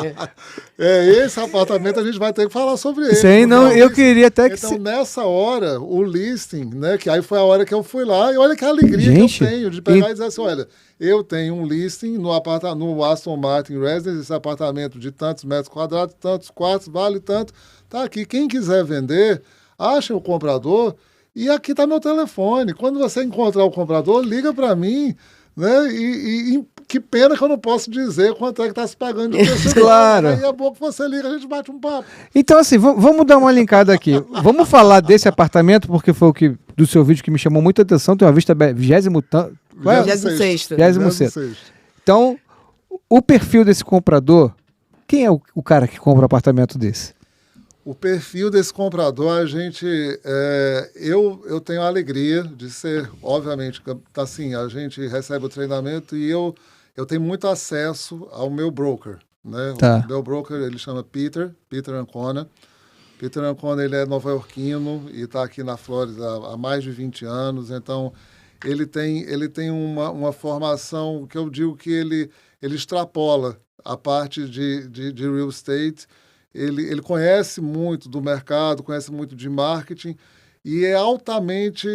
Esse apartamento a gente vai ter que falar sobre ele. Sim, não, eu queria até que... Então, nessa hora, o listing, né, que aí foi a hora que eu fui lá, e olha que alegria que eu tenho de pegar e dizer assim, olha, eu tenho um listing no Aston Martin Residence, esse apartamento de tantos metros quadrados, tantos quartos, vale tanto, tá aqui. Quem quiser vender, acha o comprador... E aqui está meu telefone. Quando você encontrar o comprador, liga para mim, né? E que pena que eu não posso dizer quanto é que está se pagando de preço. Claro. Aí é bom que você liga, a gente bate um papo. Então, assim, vamos dar uma linkada aqui. Vamos falar desse apartamento, porque foi o que do seu vídeo que me chamou muita atenção. Tem uma vista 26º. Então, o perfil desse comprador, quem é o cara que compra um apartamento desse? O perfil desse comprador, eu tenho a alegria de ser, obviamente, assim, a gente recebe o treinamento e eu tenho muito acesso ao meu broker, né? O meu broker, ele chama Peter Ancona. Peter Ancona, ele é nova-iorquino e está aqui na Flórida há mais de 20 anos, então ele tem uma formação que eu digo que ele extrapola a parte de real estate. Ele conhece muito do mercado, conhece muito de marketing e é altamente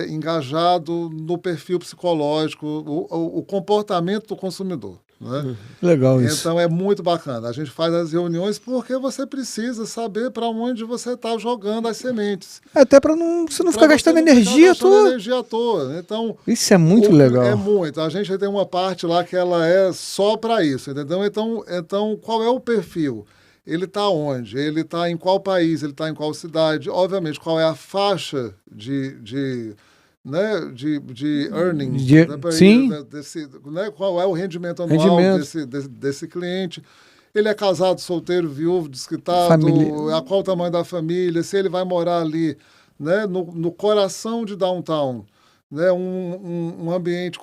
engajado no perfil psicológico, o comportamento do consumidor. Né? Legal isso. Então é muito bacana. A gente faz as reuniões porque você precisa saber para onde você está jogando as sementes. Até para você não ficar gastando energia à toa. Então, isso é muito legal. É muito. A gente tem uma parte lá que ela é só para isso, entendeu? Então, qual é o perfil? Ele está onde? Ele está em qual país? Ele está em qual cidade? Obviamente, qual é a faixa né, de earnings, sim. Né, qual é o rendimento anual desse cliente. Ele é casado, solteiro, viúvo, desquitado, qual o tamanho da família, se ele vai morar ali, né, no coração de downtown, né, um ambiente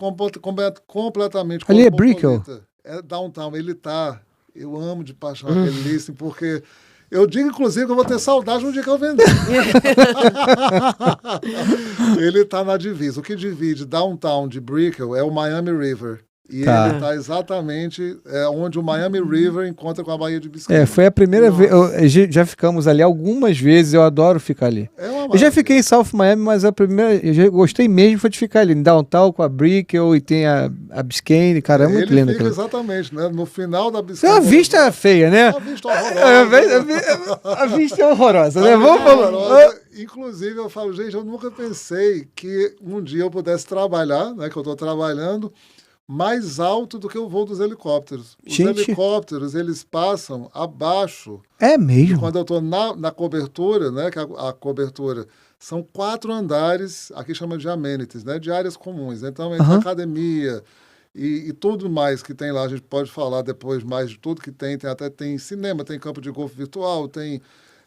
completamente ali é Brickell. É downtown, eu amo de paixão aquele listing, porque eu digo, inclusive, que eu vou ter saudade no dia que eu vender. Ele está na divisa. O que divide downtown de Brickell é o Miami River. E ele está exatamente onde o Miami River encontra com a Baía de Biscayne. Foi a primeira vez. Já ficamos ali algumas vezes, eu adoro ficar ali. Eu já fiquei em South Miami, mas a primeira. Eu já gostei mesmo foi de ficar ali, em downtown com a Brickell e tem a Biscayne, cara, é muito lindo. Ele fica exatamente, né? No final da Biscayne. A vista feia, né? A vista horrorosa. A vista é horrorosa, né? Inclusive, eu falo, gente, eu nunca pensei que um dia eu pudesse trabalhar, né? Que eu estou trabalhando mais alto do que o voo dos helicópteros. Os helicópteros, eles passam abaixo. É mesmo? Quando eu estou na cobertura, né, que a cobertura são 4 andares, aqui chama de amenities, né, de áreas comuns. Então, entre academia e tudo mais que tem lá, a gente pode falar depois mais de tudo que tem. Tem cinema, tem campo de golfe virtual, tem...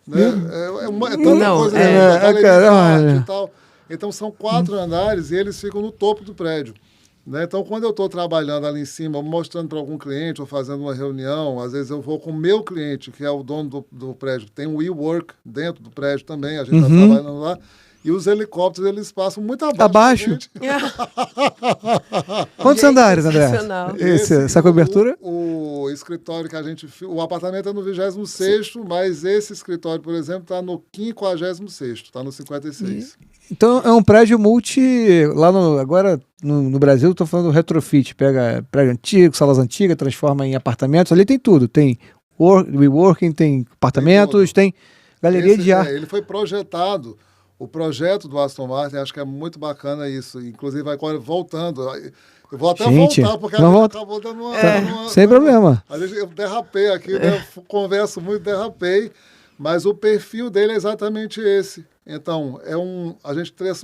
Né, tanta coisa, galeria de arte e tal. Então, são 4 andares e eles ficam no topo do prédio. Né? Então, quando eu estou trabalhando ali em cima, mostrando para algum cliente ou fazendo uma reunião, às vezes eu vou com o meu cliente, que é o dono do prédio, tem um WeWork dentro do prédio também, a gente está trabalhando lá, e os helicópteros, eles passam muito abaixo. Quantos andares, André? Essa cobertura? O escritório que a gente... O apartamento é no 26º, mas esse escritório, por exemplo, está no 56º, está no 56. Então, é um prédio lá agora no Brasil, estou falando do retrofit, pega prédio antigo, salas antigas, transforma em apartamentos, ali tem tudo, tem WeWorking, tem apartamentos, tem galeria de arte. Ele foi projetado, o projeto do Aston Martin, acho que é muito bacana isso, inclusive agora voltando, eu vou até voltar, porque a gente acabou dando uma... Sem problema. Eu derrapei aqui, né? Converso muito, derrapei, mas o perfil dele é exatamente esse. Então,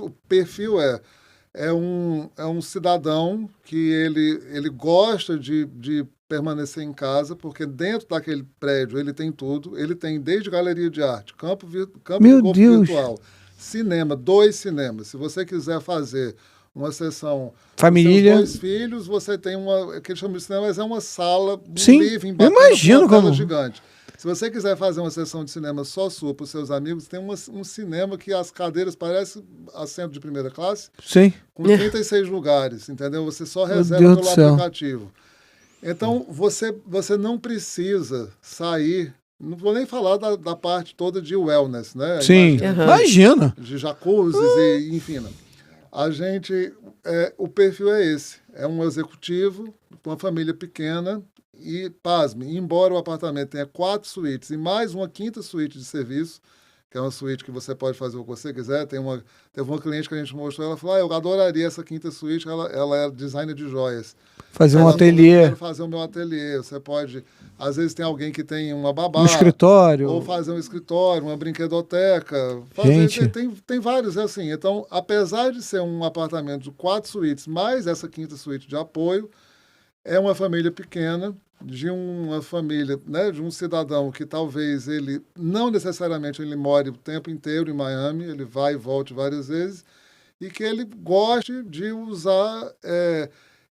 o perfil é um cidadão que ele gosta de permanecer em casa, porque dentro daquele prédio ele tem tudo, ele tem desde galeria de arte, campo de golfe virtual, cinema, 2 cinemas. Se você quiser fazer uma sessão família, com seus 2 filhos, você tem que eles chamam de cinema, mas é uma sala, um living, imagino uma tela gigante. Se você quiser fazer uma sessão de cinema só sua para os seus amigos, tem um cinema que as cadeiras parecem assento de primeira classe. Sim. Com 36 lugares, entendeu? Você só reserva pelo aplicativo. Então, você não precisa sair... Não vou nem falar da parte toda de wellness, né? Sim, imagina. De jacuzzis e, enfim. O perfil é esse. É um executivo, com uma família pequena... E, pasme, embora o apartamento tenha 4 suítes e mais uma 5ª suíte de serviço, que é uma suíte que você pode fazer o que você quiser, teve uma cliente que a gente mostrou, ela falou, eu adoraria essa 5ª suíte, ela é designer de joias. Fazer um ateliê. Eu quero fazer o meu ateliê, você pode, às vezes tem alguém que tem uma babá. Um escritório. Ou fazer um escritório, uma brinquedoteca. Tem vários, assim. Então, apesar de ser um apartamento de 4 suítes, mais essa 5ª suíte de apoio, é uma família pequena, de uma família, né, de um cidadão que talvez ele, não necessariamente ele more o tempo inteiro em Miami, ele vai e volte várias vezes, e que ele goste de usar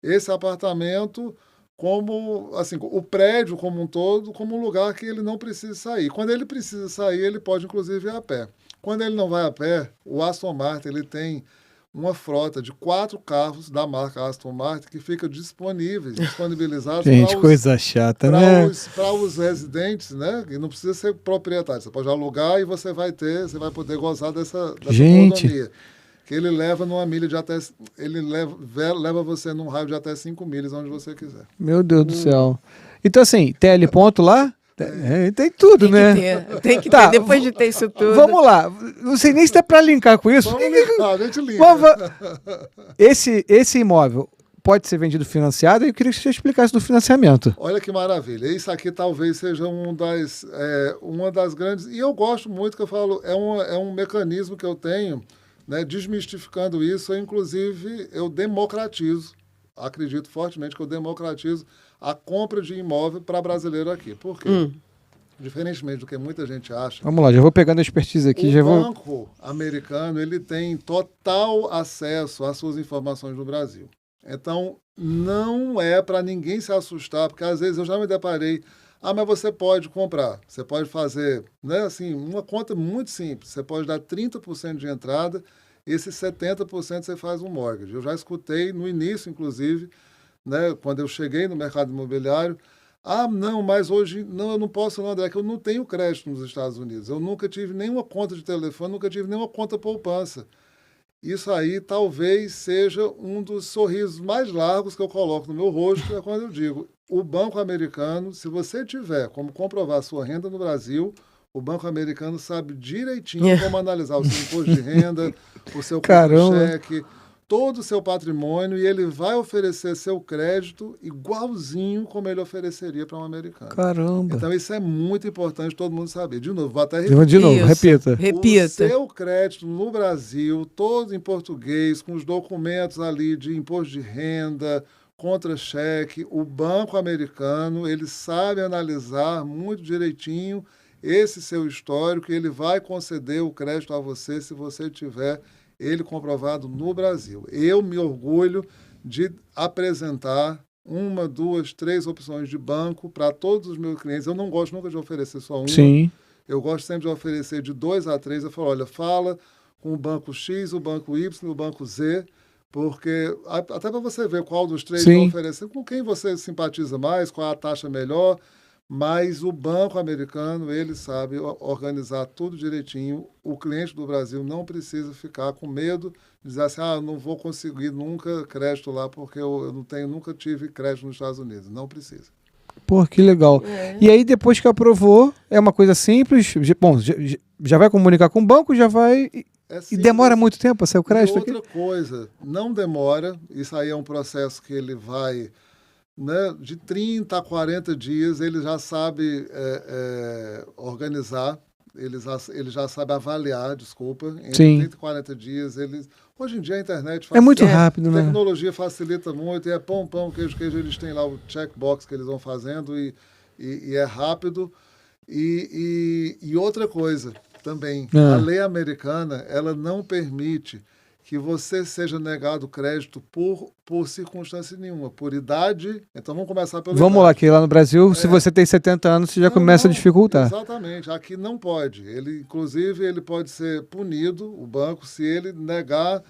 esse apartamento como, assim, o prédio como um todo, como um lugar que ele não precisa sair. Quando ele precisa sair, ele pode, inclusive, ir a pé. Quando ele não vai a pé, o Aston Martin, ele tem uma frota de 4 carros da marca Aston Martin que fica disponibilizados coisa chata, né? Para os residentes, né? E não precisa ser proprietário. Você pode alugar e você vai poder gozar dessa autonomia. Que ele leva numa milha de até... Ele leva você num raio de até 5 milhas, onde você quiser. Meu Deus do céu. Então, assim, tem L ponto lá? Tem tudo, né? Tem que ter, depois de ter isso tudo. Vamos lá. Não sei nem se dá para linkar com isso. Vamos linkar, a gente linka. Esse imóvel pode ser vendido financiado? Eu queria que você explicasse do financiamento. Olha que maravilha. Isso aqui talvez seja uma das grandes... E eu gosto muito, que eu falo, é um mecanismo que eu tenho né, desmistificando isso, inclusive eu democratizo, acredito fortemente que eu democratizo a compra de imóvel para brasileiro aqui. Por quê? Diferentemente do que muita gente acha, Vamos lá, já vou pegando a expertise aqui. o Já vou... banco americano ele tem total acesso às suas informações no Brasil. Então, não é para ninguém se assustar, porque às vezes eu já me deparei, mas você pode comprar, você pode fazer, né, assim, uma conta muito simples, você pode dar 30% de entrada, esses 70% você faz um mortgage. Eu já escutei no início, inclusive, né, quando eu cheguei no mercado imobiliário, não, mas hoje não, eu não posso não, André, que eu não tenho crédito nos Estados Unidos. Eu nunca tive nenhuma conta de telefone, nunca tive nenhuma conta poupança. Isso aí talvez seja um dos sorrisos mais largos que eu coloco no meu rosto, é quando eu digo, o banco americano, se você tiver como comprovar a sua renda no Brasil, o banco americano sabe direitinho como analisar o seu imposto de renda, o seu contra-cheque, todo o seu patrimônio, e ele vai oferecer seu crédito igualzinho como ele ofereceria para um americano. Caramba. Então isso é muito importante todo mundo saber. De novo, vou até repetir. De novo, repita. O seu crédito no Brasil, todo em português, com os documentos ali de imposto de renda, contra-cheque, o banco americano, ele sabe analisar muito direitinho esse seu histórico, ele vai conceder o crédito a você se você tiver ele comprovado no Brasil. Eu me orgulho de apresentar 1, 2, 3 opções de banco para todos os meus clientes. Eu não gosto nunca de oferecer só uma. Sim. Eu gosto sempre de oferecer de 2 a 3. Eu falo, olha, fala com o banco X, o banco Y, o banco Z, porque até para você ver qual dos 3 vai oferecer, com quem você simpatiza mais, qual a taxa melhor. Mas o banco americano, ele sabe organizar tudo direitinho. O cliente do Brasil não precisa ficar com medo de dizer assim, eu não vou conseguir nunca crédito lá porque eu nunca tive crédito nos Estados Unidos. Não precisa. Pô, que legal. E aí, depois que aprovou, é uma coisa simples. Bom, já vai comunicar com o banco, já vai... E demora muito tempo para sair o crédito aqui? Outra coisa, não demora. Isso aí é um processo que ele vai... né, de 30 a 40 dias, ele já sabe organizar, ele já sabe avaliar, entre 30 e 40 dias. Hoje em dia a internet é muito rápido, né? A tecnologia facilita muito, e é pão, queijo, eles têm lá o checkbox que eles vão fazendo e é rápido. E outra coisa também, a lei americana, ela não permite que você seja negado crédito por circunstância nenhuma, por idade. Então vamos começar pela idade. Lá, que lá no Brasil, se você tem 70 anos, você já começa a dificultar. Exatamente, aqui não pode. Inclusive, ele pode ser punido, o banco, se ele negar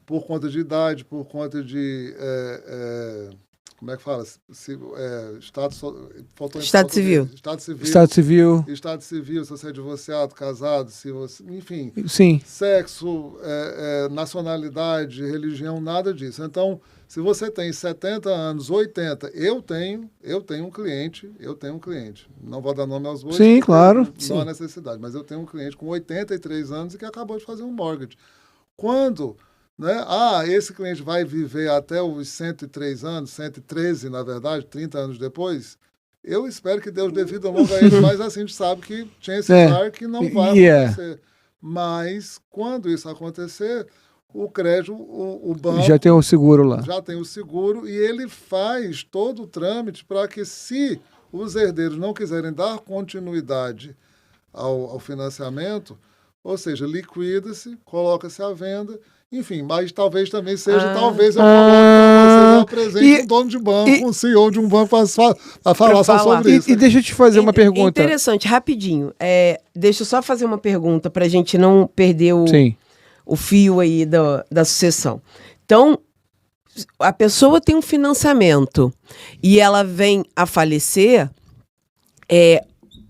por conta de idade, por conta de... como é que fala? Estado civil. Estado civil, se você é divorciado, casado, se você, enfim. Sim. Sexo, nacionalidade, religião, nada disso. Então, se você tem 70 anos, 80, eu tenho um cliente. Não vou dar nome aos bois. Sim, claro. Não há necessidade, mas eu tenho um cliente com 83 anos e que acabou de fazer um mortgage. Quando... né? Esse cliente vai viver até os 103 anos, 113, na verdade, 30 anos depois. Eu espero que Deus dê vida longa a ele, mas assim, a gente sabe que chance que não vai acontecer. Mas, quando isso acontecer, o crédito, o banco... já tem o seguro lá. Já tem o seguro e ele faz todo o trâmite para que, se os herdeiros não quiserem dar continuidade ao financiamento, ou seja, liquida-se, coloca-se à venda. Enfim, mas talvez também seja, talvez eu apresente um dono de banco, um CEO de um banco para falar só sobre isso. E deixa eu te fazer uma pergunta. Interessante, rapidinho. Deixa eu só fazer uma pergunta para a gente não perder o fio aí da sucessão. Então, a pessoa tem um financiamento e ela vem a falecer,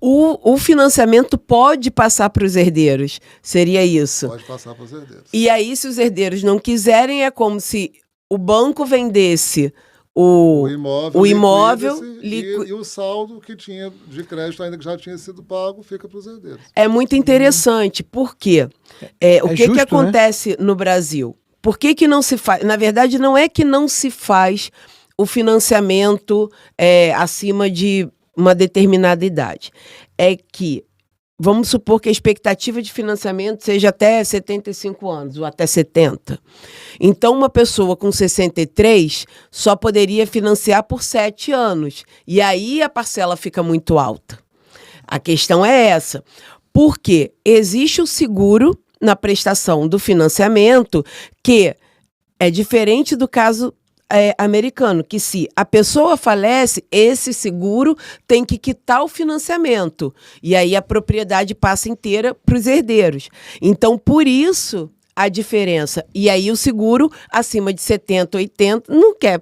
o financiamento pode passar para os herdeiros, seria isso? Pode passar para os herdeiros. E aí, se os herdeiros não quiserem, é como se o banco vendesse o imóvel e o saldo que tinha de crédito, ainda que já tinha sido pago, fica para os herdeiros. É muito interessante, porque o que acontece no Brasil? Por que não se faz? Na verdade, não é que não se faz o financiamento acima de uma determinada idade. É que vamos supor que a expectativa de financiamento seja até 75 anos, ou até 70. Então, uma pessoa com 63 só poderia financiar por 7 anos. E aí a parcela fica muito alta. A questão é essa. Porque existe o seguro na prestação do financiamento que é diferente do caso americano, que se a pessoa falece, esse seguro tem que quitar o financiamento. E aí a propriedade passa inteira para os herdeiros. Então, por isso, a diferença. E aí o seguro, acima de 70, 80, não quer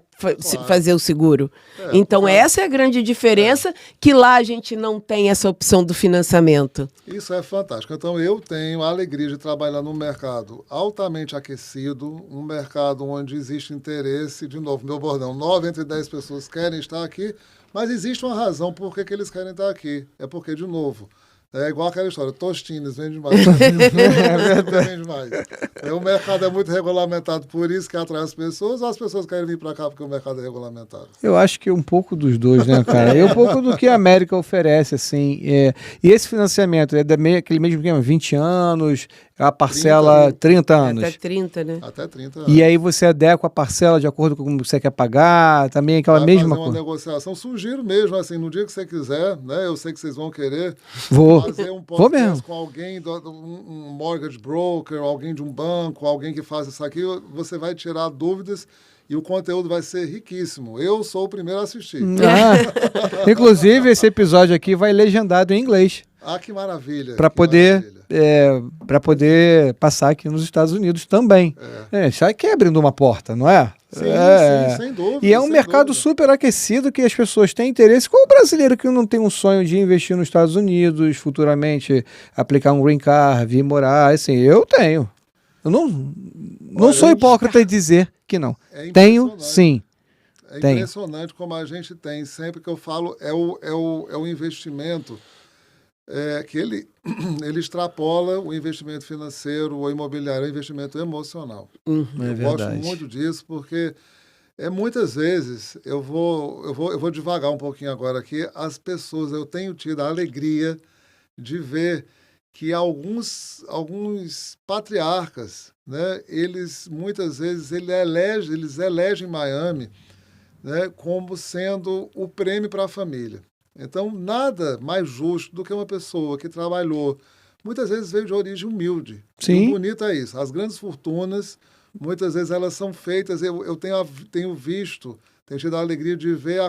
fazer o seguro. Então, essa é a grande diferença, que lá a gente não tem essa opção do financiamento. Isso é fantástico. Então, eu tenho a alegria de trabalhar num mercado altamente aquecido, um mercado onde existe interesse, de novo, meu bordão, 9 entre 10 pessoas querem estar aqui, mas existe uma razão por que eles querem estar aqui. É porque, de novo, é igual aquela história, Tostines vende mais. Vende mais. O mercado é muito regulamentado, por isso que atrai as pessoas querem vir para cá porque o mercado é regulamentado. Eu acho que um pouco dos dois, né, cara? E um pouco do que a América oferece, assim. E esse financiamento é aquele mesmo esquema, 20 anos, a parcela 30 anos. Até 30, né? Até 30 anos. E aí você adequa a parcela de acordo com como você quer pagar, também aquela mesma coisa. Uma negociação, sugiro mesmo, assim, no dia que você quiser, né? Eu sei que vocês vão querer fazer um podcast com alguém, um mortgage broker, alguém de um banco, alguém que faz isso aqui, você vai tirar dúvidas e o conteúdo vai ser riquíssimo. Eu sou o primeiro a assistir. Inclusive, esse episódio aqui vai legendado em inglês. Ah, que maravilha. Para poder passar aqui nos Estados Unidos também. Isso aqui é abrindo uma porta, não é? Sim, sem dúvida. E é um mercado super aquecido que as pessoas têm interesse. Qual o brasileiro que não tem um sonho de investir nos Estados Unidos, futuramente aplicar um green card, vir morar? Assim, eu tenho. Eu não sou hipócrita em dizer que não. Tenho, sim. É impressionante como a gente tem. Sempre que eu falo, é o investimento que ele extrapola o investimento financeiro ou imobiliário, é um investimento emocional. Eu gosto muito disso porque muitas vezes, eu vou devagar um pouquinho agora aqui, as pessoas, eu tenho tido a alegria de ver que alguns patriarcas, né, eles muitas vezes eles elegem Miami, né, como sendo o prêmio para a família. Então, nada mais justo do que uma pessoa que trabalhou, muitas vezes veio de origem humilde. Sim. E o bonito é isso. As grandes fortunas, muitas vezes elas são feitas, eu tenho visto, tenho tido a alegria de ver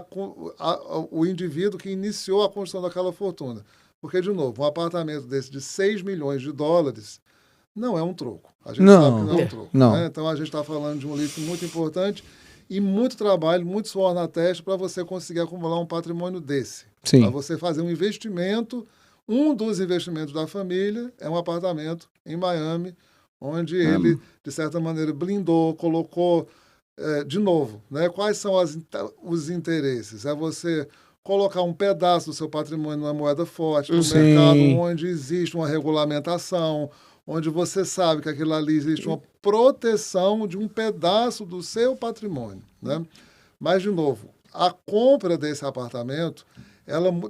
o indivíduo que iniciou a construção daquela fortuna. Porque, de novo, um apartamento desse de 6 milhões de dólares não é um troco. A gente sabe que não é um troco. Né? Então, a gente está falando de um livro muito importante e muito trabalho, muito suor na testa para você conseguir acumular um patrimônio desse. Para você fazer um investimento, um dos investimentos da família é um apartamento em Miami, onde ele, de certa maneira, blindou, colocou, de novo, né? Quais são os interesses? É você colocar um pedaço do seu patrimônio numa moeda forte, no mercado onde existe uma regulamentação, onde você sabe que aquilo ali existe uma proteção de um pedaço do seu patrimônio, né? Mas, de novo, a compra desse apartamento,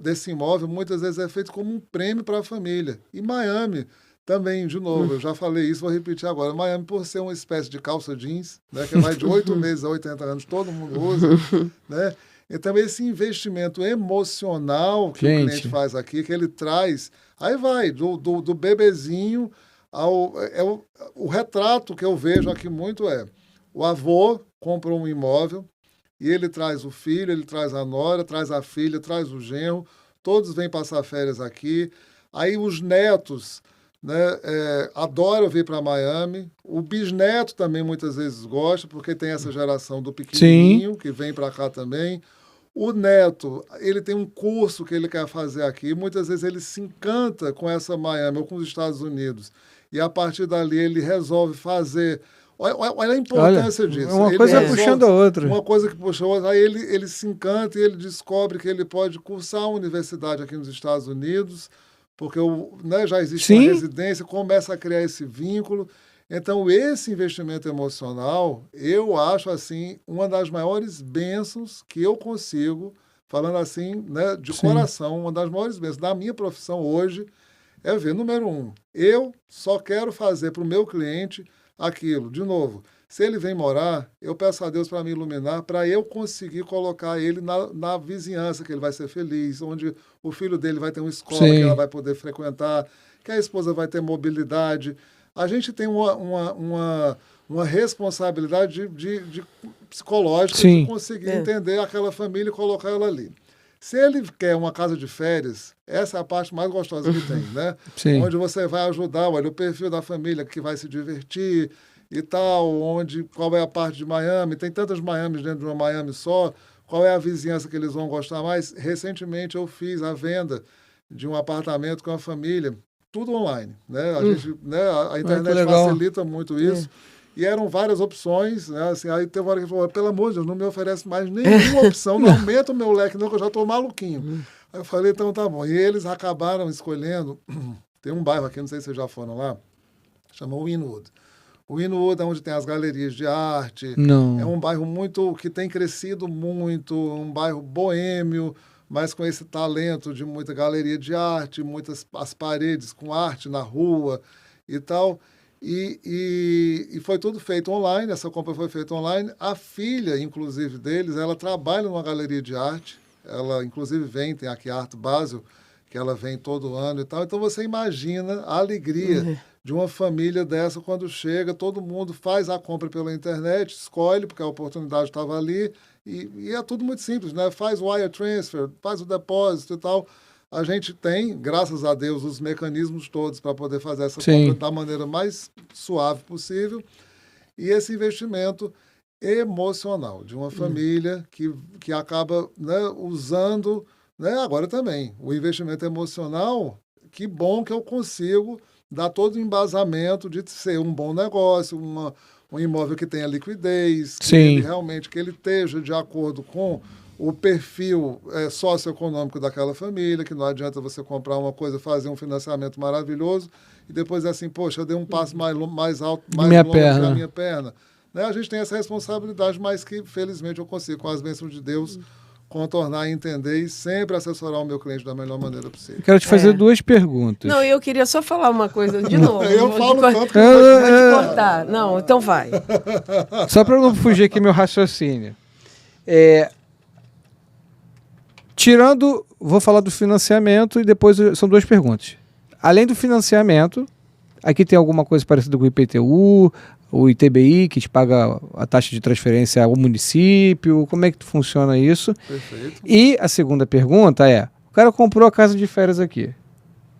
desse imóvel, muitas vezes é feito como um prêmio para a família. E Miami também, de novo, eu já falei isso, vou repetir agora. Miami, por ser uma espécie de calça jeans, né, que vai de 8 meses a 80 anos, todo mundo usa, né? Então, esse investimento emocional que o cliente faz aqui, que ele traz, aí vai, do bebezinho o retrato que eu vejo aqui muito o avô compra um imóvel e ele traz o filho, ele traz a nora, traz a filha, traz o genro, todos vêm passar férias aqui. Aí os netos, né, adoram vir para Miami. O bisneto também muitas vezes gosta, porque tem essa geração do pequenininho que vem para cá também. O neto, ele tem um curso que ele quer fazer aqui. Muitas vezes ele se encanta com essa Miami ou com os Estados Unidos. E a partir dali ele resolve fazer... Olha a importância disso. Uma coisa puxando a outra. Uma coisa que puxa a outra. Aí ele se encanta e ele descobre que ele pode cursar a universidade aqui nos Estados Unidos, porque já existe uma residência, começa a criar esse vínculo. Então, esse investimento emocional, eu acho, assim, uma das maiores bênçãos que eu consigo, falando assim, né, de coração, uma das maiores bênçãos da minha profissão hoje, é ver, número 1, eu só quero fazer para o meu cliente aquilo. De novo, se ele vem morar, eu peço a Deus para me iluminar, para eu conseguir colocar ele na vizinhança, que ele vai ser feliz, onde o filho dele vai ter uma escola Sim. que ela vai poder frequentar, que a esposa vai ter mobilidade. A gente tem uma responsabilidade de psicológica Sim. de conseguir entender aquela família e colocar ela ali. Se ele quer uma casa de férias, essa é a parte mais gostosa que tem, né? Sim. Onde você vai ajudar, olha, o perfil da família que vai se divertir e tal, qual é a parte de Miami, tem tantas Miamis dentro de uma Miami só, qual é a vizinhança que eles vão gostar mais. Recentemente eu fiz a venda de um apartamento com a família, tudo online, né? A internet facilita muito isso. E eram várias opções, né? Assim, aí teve uma hora que ele falou, pelo amor de Deus, não me oferece mais nenhuma opção, não aumenta o meu leque não, que eu já estou maluquinho. Aí eu falei, então tá bom. E eles acabaram escolhendo, tem um bairro aqui, não sei se vocês já foram lá, chama Wynwood. O Wynwood é onde tem as galerias de arte. Não. É um bairro que tem crescido muito, um bairro boêmio, mas com esse talento de muita galeria de arte, muitas as paredes com arte na rua e tal. E foi tudo feito online, essa compra foi feita online. A filha, inclusive, deles, ela trabalha numa galeria de arte. Ela, inclusive, tem aqui a Arte Basel, que ela vem todo ano e tal. Então, você imagina a alegria de uma família dessa quando chega, todo mundo faz a compra pela internet, escolhe, porque a oportunidade estava ali, e é tudo muito simples, né? Faz o wire transfer, faz o depósito e tal. A gente tem, graças a Deus, os mecanismos todos para poder fazer essa compra da maneira mais suave possível. E esse investimento emocional de uma família que acaba, né, usando, né, agora também, o investimento emocional, que bom que eu consigo dar todo o embasamento de ser um bom negócio, um imóvel que tenha liquidez, que ele esteja de acordo com o perfil socioeconômico daquela família, que não adianta você comprar uma coisa, fazer um financiamento maravilhoso e depois assim, poxa, eu dei um passo mais alto, mais longo que a minha perna. Né? A gente tem essa responsabilidade, mas que, felizmente, eu consigo, com as bênçãos de Deus, contornar, entender e sempre assessorar o meu cliente da melhor maneira possível. Eu quero te fazer duas perguntas. Não, eu queria só falar uma coisa de novo. Eu falo tanto que vou te cortar. Não, então vai. Só para eu não fugir aqui meu raciocínio. Vou falar do financiamento e depois são duas perguntas. Além do financiamento, aqui tem alguma coisa parecida com o IPTU, o ITBI, que te paga a taxa de transferência ao município, como é que funciona isso? Perfeito. E a segunda pergunta o cara comprou a casa de férias aqui.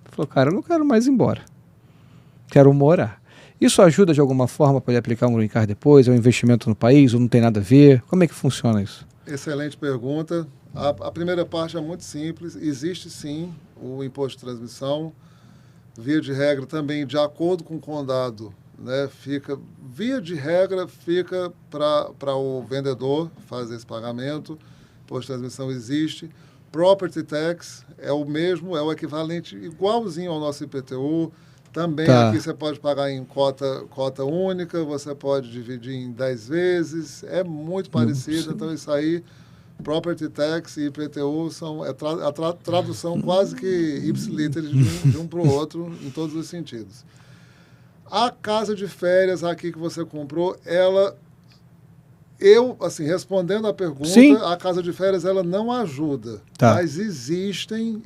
Falou, cara, eu não quero mais ir embora. Quero morar. Isso ajuda de alguma forma para ele aplicar um green card depois? É um investimento no país ou não tem nada a ver? Como é que funciona isso? Excelente pergunta. A primeira parte é muito simples. Existe, sim, o imposto de transmissão. Via de regra, também, de acordo com o condado, né, via de regra, fica para o vendedor fazer esse pagamento. Imposto de transmissão existe. Property tax é o mesmo, é o equivalente igualzinho ao nosso IPTU. Também aqui você pode pagar em cota única, você pode dividir em 10 vezes. É muito parecido, então isso aí... Property tax e IPTU são a tradução quase que ipsiliteris de um para o outro, em todos os sentidos. A casa de férias aqui que você comprou, respondendo a pergunta, a casa de férias ela não ajuda, mas existem,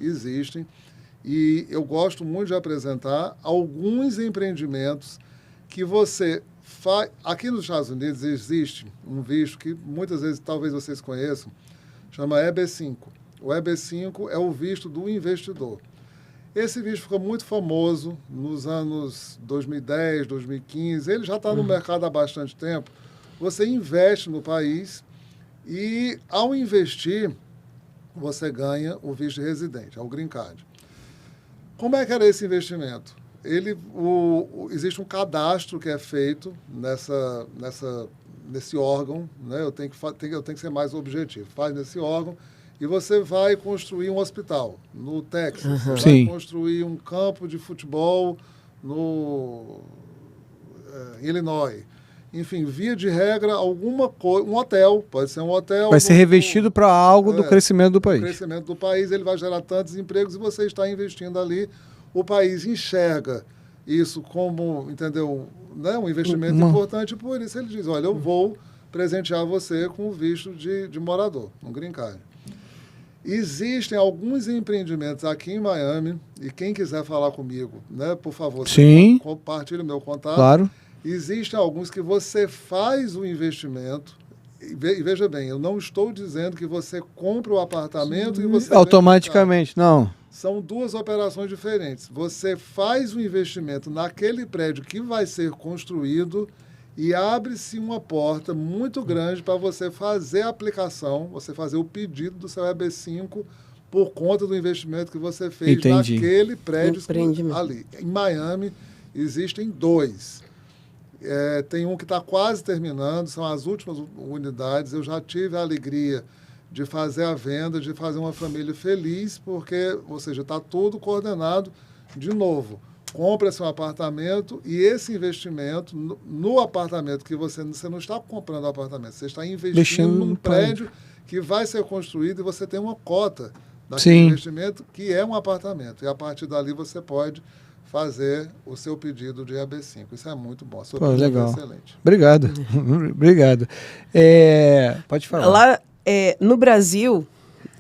e eu gosto muito de apresentar alguns empreendimentos que você faz. Aqui nos Estados Unidos existe um visto que muitas vezes talvez vocês conheçam, chama EB5. O EB5 é o visto do investidor. Esse visto ficou muito famoso nos anos 2010, 2015. Ele já está no mercado há bastante tempo. Você investe no país e, ao investir, você ganha o visto de residente, é o Green Card. Como é que era esse investimento? Existe um cadastro que é feito nesse órgão, né? Eu tenho que ser mais objetivo. Faz nesse órgão e você vai construir um hospital no Texas, você vai construir um campo de futebol no Illinois. Enfim, via de regra, um hotel, pode ser um hotel... Vai ser revestido para algo do crescimento do país. O crescimento do país, ele vai gerar tantos empregos e você está investindo ali o país enxerga isso como, entendeu, né, um investimento importante, por isso ele diz, olha, eu vou presentear você com o visto de morador, um green card. Existem alguns empreendimentos aqui em Miami, e quem quiser falar comigo, né, por favor, compartilhe o meu contato. Claro. Existem alguns que você faz o investimento, e veja bem, eu não estou dizendo que você compra o apartamento e você... Automaticamente, não. São duas operações diferentes. Você faz o investimento naquele prédio que vai ser construído e abre-se uma porta muito grande para você fazer a aplicação, você fazer o pedido do seu EB5 por conta do investimento que você fez naquele prédio ali. Em Miami, existem 2. Tem um que está quase terminando, são as últimas unidades. Eu já tive a alegria de fazer a venda, de fazer uma família feliz, porque, ou seja, está tudo coordenado de novo. Compra-se um apartamento e esse investimento no apartamento, que você não está comprando o apartamento, você está investindo num prédio que vai ser construído e você tem uma cota daquele investimento que é um apartamento. E a partir dali você pode fazer o seu pedido de EB5. Isso é muito bom. Legal. É excelente. Obrigado. Obrigado. Pode falar. Lá no Brasil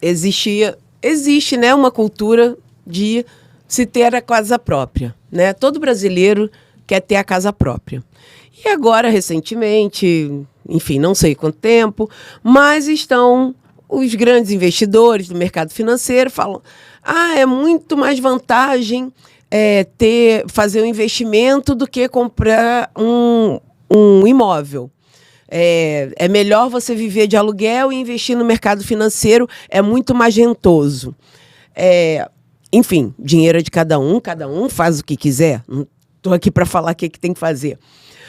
existe, né, uma cultura de se ter a casa própria, né? Todo brasileiro quer ter a casa própria. E agora, recentemente, enfim, não sei quanto tempo, mas estão os grandes investidores do mercado financeiro falam: é muito mais vantagem fazer um investimento do que comprar um imóvel. É melhor você viver de aluguel e investir no mercado financeiro, é muito mais rentoso. Enfim, dinheiro é de cada um faz o que quiser. Não estou aqui para falar o que tem que fazer.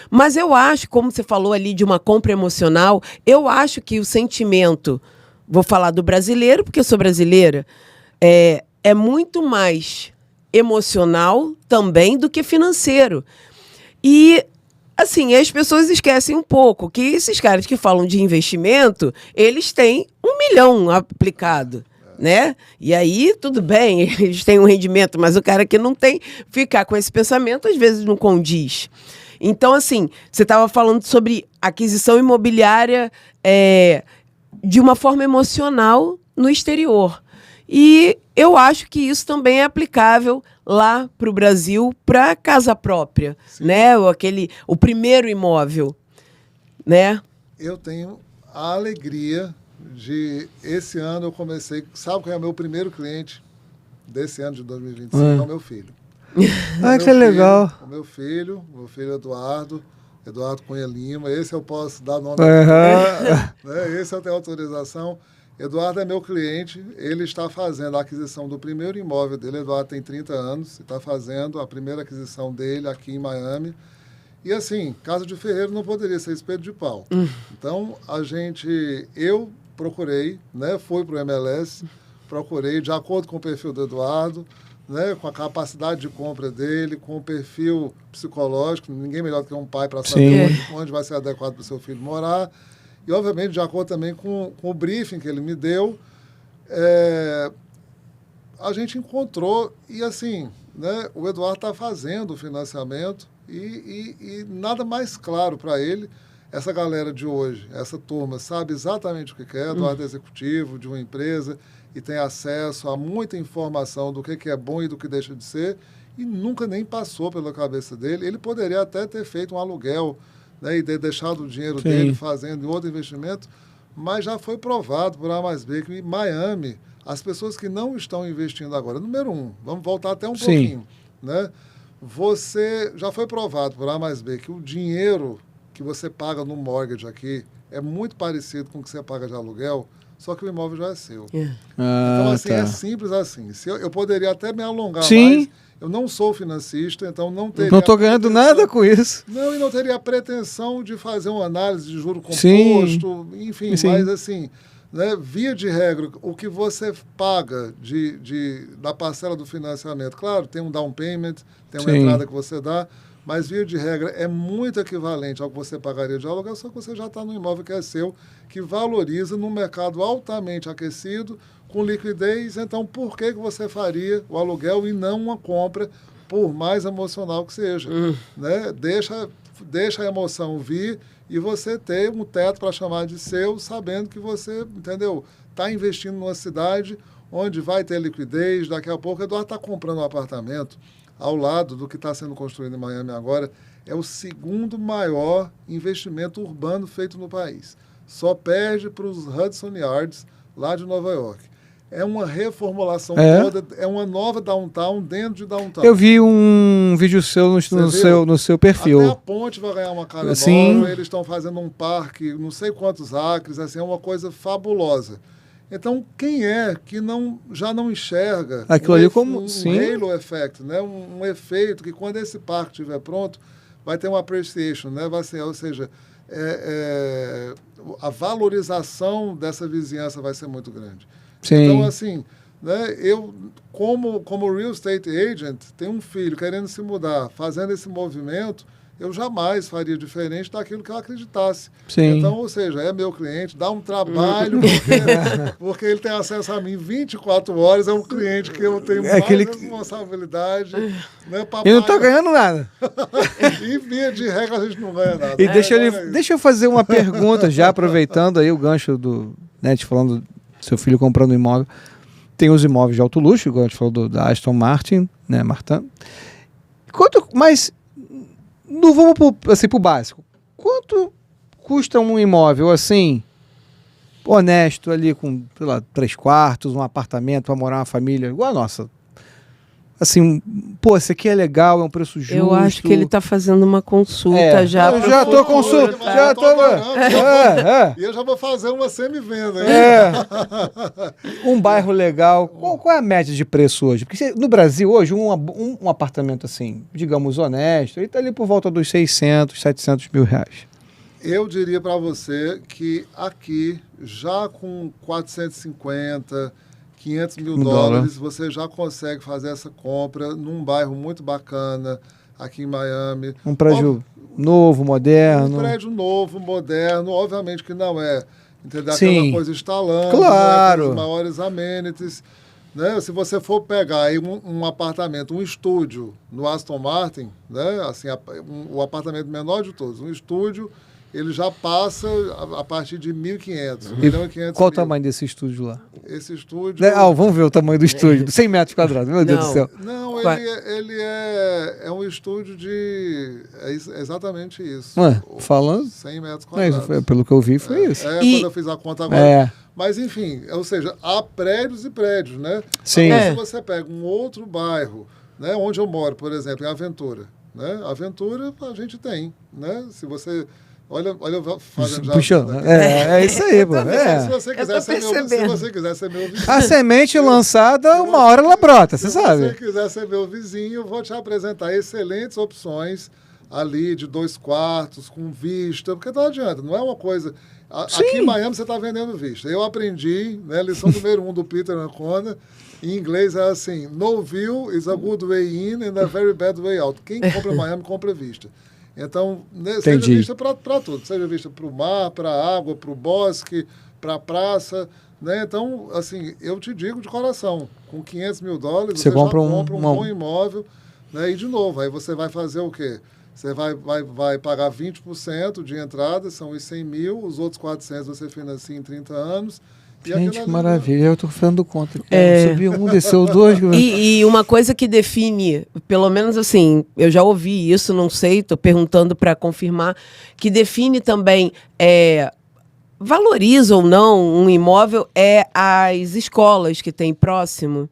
Mas eu acho, como você falou ali de uma compra emocional, eu acho que o sentimento, vou falar do brasileiro, porque eu sou brasileira, é muito mais emocional também do que financeiro. E, assim, as pessoas esquecem um pouco que esses caras que falam de investimento, eles têm 1 milhão aplicado, né? E aí, tudo bem, eles têm um rendimento, mas o cara que não tem, ficar com esse pensamento, às vezes não condiz. Então, assim, você estava falando sobre aquisição imobiliária de uma forma emocional no exterior. E eu acho que isso também é aplicável lá para o Brasil, para casa própria, né? O primeiro imóvel, né? Eu tenho a alegria de, esse ano eu comecei, sabe qual é o meu primeiro cliente desse ano de 2025? É o meu filho. Que legal. O meu filho Eduardo Cunha Lima, esse eu posso dar nome, né? Esse eu tenho autorização. Eduardo é meu cliente, ele está fazendo a aquisição do primeiro imóvel dele. Eduardo tem 30 anos e está fazendo a primeira aquisição dele aqui em Miami. E assim, casa de ferreiro não poderia ser espelho de pau. Então, eu procurei, né, fui para o MLS, procurei de acordo com o perfil do Eduardo, né, com a capacidade de compra dele, com o perfil psicológico, ninguém melhor do que um pai para saber onde vai ser adequado para o seu filho morar. E, obviamente, de acordo também com o briefing que ele me deu, a gente encontrou, e assim, né, o Eduardo está fazendo o financiamento e nada mais claro para ele. Essa galera de hoje, essa turma, sabe exatamente o que quer. Eduardo é executivo de uma empresa e tem acesso a muita informação do que é bom e do que deixa de ser, e nunca nem passou pela cabeça dele. Ele poderia até ter feito um aluguel, né, e ter deixado o dinheiro dele fazendo em outro investimento, mas já foi provado por A mais B que em Miami, as pessoas que não estão investindo agora, número 1, vamos voltar até um pouquinho, né? Já foi provado por A mais B que o dinheiro que você paga no mortgage aqui é muito parecido com o que você paga de aluguel, só que o imóvel já é seu. Então, assim, é simples assim. Eu poderia até me alongar mais. Eu não sou financista, então não teria... Não estou ganhando nada com isso. Não, e não teria a pretensão de fazer uma análise de juro composto, enfim, mas assim, né, via de regra, o que você paga da parcela do financiamento, claro, tem um down payment, tem uma entrada que você dá, mas via de regra é muito equivalente ao que você pagaria de aluguel, só que você já está no imóvel que é seu, que valoriza num mercado altamente aquecido, com liquidez, então por que você faria o aluguel e não uma compra, por mais emocional que seja? Né? Deixa a emoção vir e você ter um teto para chamar de seu, sabendo que você, entendeu, está investindo numa cidade onde vai ter liquidez. Daqui a pouco, Eduardo está comprando um apartamento ao lado do que está sendo construído em Miami agora. É o segundo maior investimento urbano feito no país. Só perde para os Hudson Yards, lá de Nova York. É uma reformulação toda, é uma nova downtown dentro de downtown. Eu vi um vídeo seu no seu perfil. Até a ponte vai ganhar uma cara Sim. nova, eles estão fazendo um parque, não sei quantos acres, assim, é uma coisa fabulosa. Então, quem é que já não enxerga aquilo ali como halo effect, né? Um efeito que quando esse parque estiver pronto, vai ter uma appreciation, né? Vai ser, ou seja, a valorização dessa vizinhança vai ser muito grande. Sim. Então, assim, né, eu, como real estate agent, tenho um filho querendo se mudar, fazendo esse movimento, eu jamais faria diferente daquilo que eu acreditasse. Sim. Então, ou seja, é meu cliente, dá um trabalho, porque ele tem acesso a mim 24 horas, é um cliente que eu tenho mais responsabilidade. Né, e não está ganhando nada. E via de regra a gente não ganha nada. E deixa eu fazer uma pergunta, já aproveitando aí o gancho do Net, falando do seu filho comprando um imóvel. Tem os imóveis de alto luxo, igual a gente falou da Aston Martin, né, Martin? Mas não vamos pro básico. Quanto custa um imóvel assim, honesto, ali com, sei lá, 3 quartos, um apartamento para morar uma família igual a nossa? Assim, pô, esse aqui é legal, é um preço justo. Eu acho que ele está fazendo uma consulta já. Eu já estou consultando. E eu já vou fazer uma semi-venda. Um bairro legal. Qual é a média de preço hoje? Porque no Brasil, hoje, um apartamento assim, digamos, honesto, ele está ali por volta dos 600, 700 mil reais. Eu diria para você que aqui, já com 450... 500 mil dólares, você já consegue fazer essa compra num bairro muito bacana, aqui em Miami. Um prédio novo, moderno. Um prédio novo, moderno, obviamente que não é, entendeu? Sim. Aquela coisa instalando, claro. Os maiores amenities. Né? Se você for pegar aí um apartamento, um estúdio no Aston Martin, né? Assim, o apartamento menor de todos, um estúdio, ele já passa a partir de 1.500. Qual o tamanho desse estúdio lá? Esse estúdio... vamos ver o tamanho do estúdio. 100 metros quadrados, meu Deus do céu. Não, ele é um estúdio de... É exatamente isso. Falando... 100 metros quadrados. Pelo que eu vi, foi isso. Quando eu fiz a conta agora. Mas, enfim, ou seja, há prédios e prédios, né? Sim. Agora, se você pega um outro bairro, né, onde eu moro, por exemplo, em Aventura, né? Aventura a gente tem, né? Se você... Olha eu fazendo já... Puxando. É isso aí, pô. Se você quiser ser meu vizinho... A semente lançada, uma hora ela brota, você sabe. Se você quiser ser meu vizinho, eu vou te apresentar excelentes opções ali de 2 quartos, com vista, porque não adianta, não é uma coisa... Aqui em Miami você está vendendo vista. Eu aprendi, né, lição número 1 do Peter Ancona, em inglês é assim, no view is a good way in and a very bad way out. Quem compra Miami, compra vista. Então, seja vista para tudo, seja vista para o mar, para a água, para o bosque, para a praça, né? Então, assim, eu te digo de coração, com 500 mil dólares, você compra um bom imóvel, né? E, de novo, aí você vai fazer o quê? Você vai pagar 20% de entrada, são os 100 mil, os outros 400 você financia em 30 anos. Gente, que maravilha, eu estou fazendo conta. Subiu um, desceu 2. E uma coisa que define, pelo menos assim, eu já ouvi isso, não sei, estou perguntando para confirmar, que define também, valoriza ou não um imóvel, as escolas que tem próximo.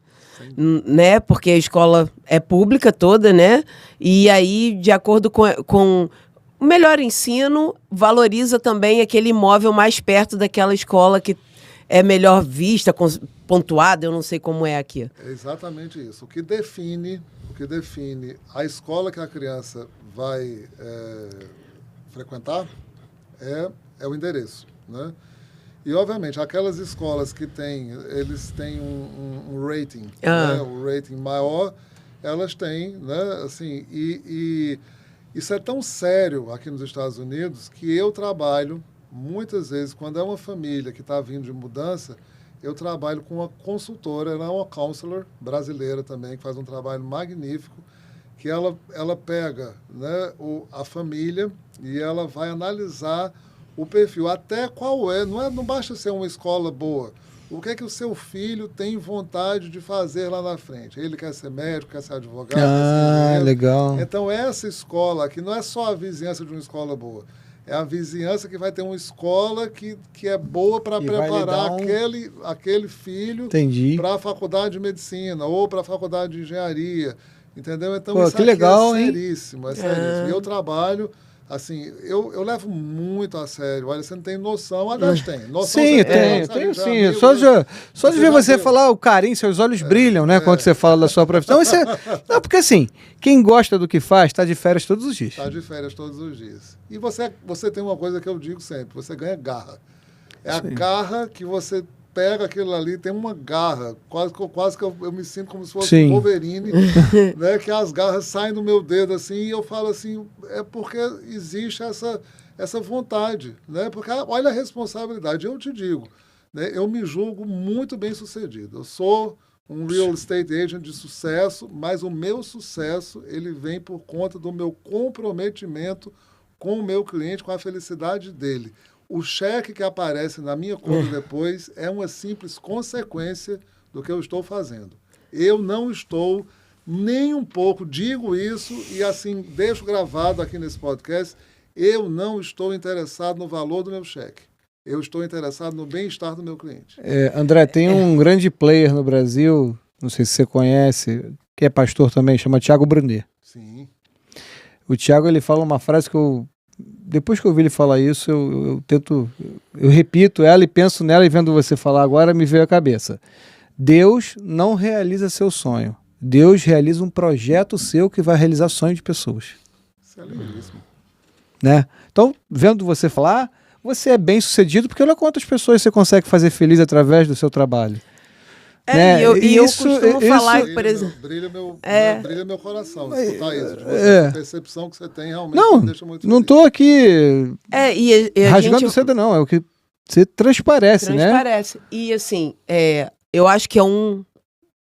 Né? Porque a escola é pública toda, né? E aí, de acordo com o melhor ensino, valoriza também aquele imóvel mais perto daquela escola que é melhor vista, pontuada, eu não sei como é aqui. É exatamente isso. O que define a escola que a criança vai frequentar é o endereço, né? E, obviamente, aquelas escolas que eles têm um rating, né, um rating maior, elas têm, né, assim, e isso é tão sério aqui nos Estados Unidos que eu trabalho, muitas vezes, quando é uma família que está vindo de mudança, eu trabalho com uma consultora, ela é uma counselor brasileira também, que faz um trabalho magnífico, que ela pega, né, a família e ela vai analisar o perfil, até qual não basta ser uma escola boa. O que é que o seu filho tem vontade de fazer lá na frente? Ele quer ser médico, quer ser advogado, quer ser engenheiro. Legal. Então, essa escola aqui não é só a vizinhança de uma escola boa. É a vizinhança que vai ter uma escola que é boa para preparar aquele filho para a faculdade de medicina ou para a faculdade de engenharia. Entendeu? Então, pô, isso que aqui legal, é seríssimo, E eu trabalho, assim, eu levo muito a sério. Olha, você não tem noção. Aliás, tem. Noção sim, tenho sim. Só de ver você falar o carinho, seus olhos brilham, né? Quando você fala da sua profissão. Não, porque assim, quem gosta do que faz, está de férias todos os dias. Está de férias todos os dias. E você tem uma coisa que eu digo sempre, você ganha garra. É a garra que você pega aquilo ali, tem uma garra, quase que eu me sinto como se fosse um Wolverine, né, que as garras saem do meu dedo assim, e eu falo assim, é porque existe essa vontade, né, porque olha a responsabilidade, eu te digo, né, eu me julgo muito bem sucedido, eu sou um real estate agent de sucesso, mas o meu sucesso, ele vem por conta do meu comprometimento com o meu cliente, com a felicidade dele. O cheque que aparece na minha conta depois é uma simples consequência do que eu estou fazendo. Eu não estou nem um pouco, digo isso e assim deixo gravado aqui nesse podcast, eu não estou interessado no valor do meu cheque. Eu estou interessado no bem-estar do meu cliente. André, tem um grande player no Brasil, não sei se você conhece, que é pastor também, chama Thiago Brunet. Sim. O Thiago, ele fala uma frase que depois que eu ouvi ele falar isso, eu repito ela e penso nela, e vendo você falar agora, me veio à cabeça. Deus não realiza seu sonho. Deus realiza um projeto seu que vai realizar sonho de pessoas. Isso é lindíssimo. Né? Então, vendo você falar, você é bem sucedido, porque olha quantas pessoas você consegue fazer feliz através do seu trabalho. Né? Eu costumo falar, por exemplo... Brilha meu coração escutar isso. A percepção que você tem realmente me deixa muito feliz. Não estou aqui rasgando gente, cedo, não. É o que você transparece, né? Transparece. E assim, eu acho que é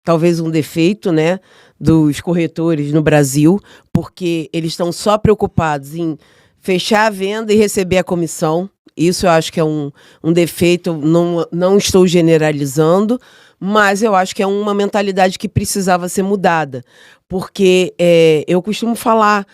talvez um defeito, né, dos corretores no Brasil, porque eles estão só preocupados em fechar a venda e receber a comissão. Isso eu acho que é um defeito, não estou generalizando, mas eu acho que é uma mentalidade que precisava ser mudada. Porque eu costumo falar,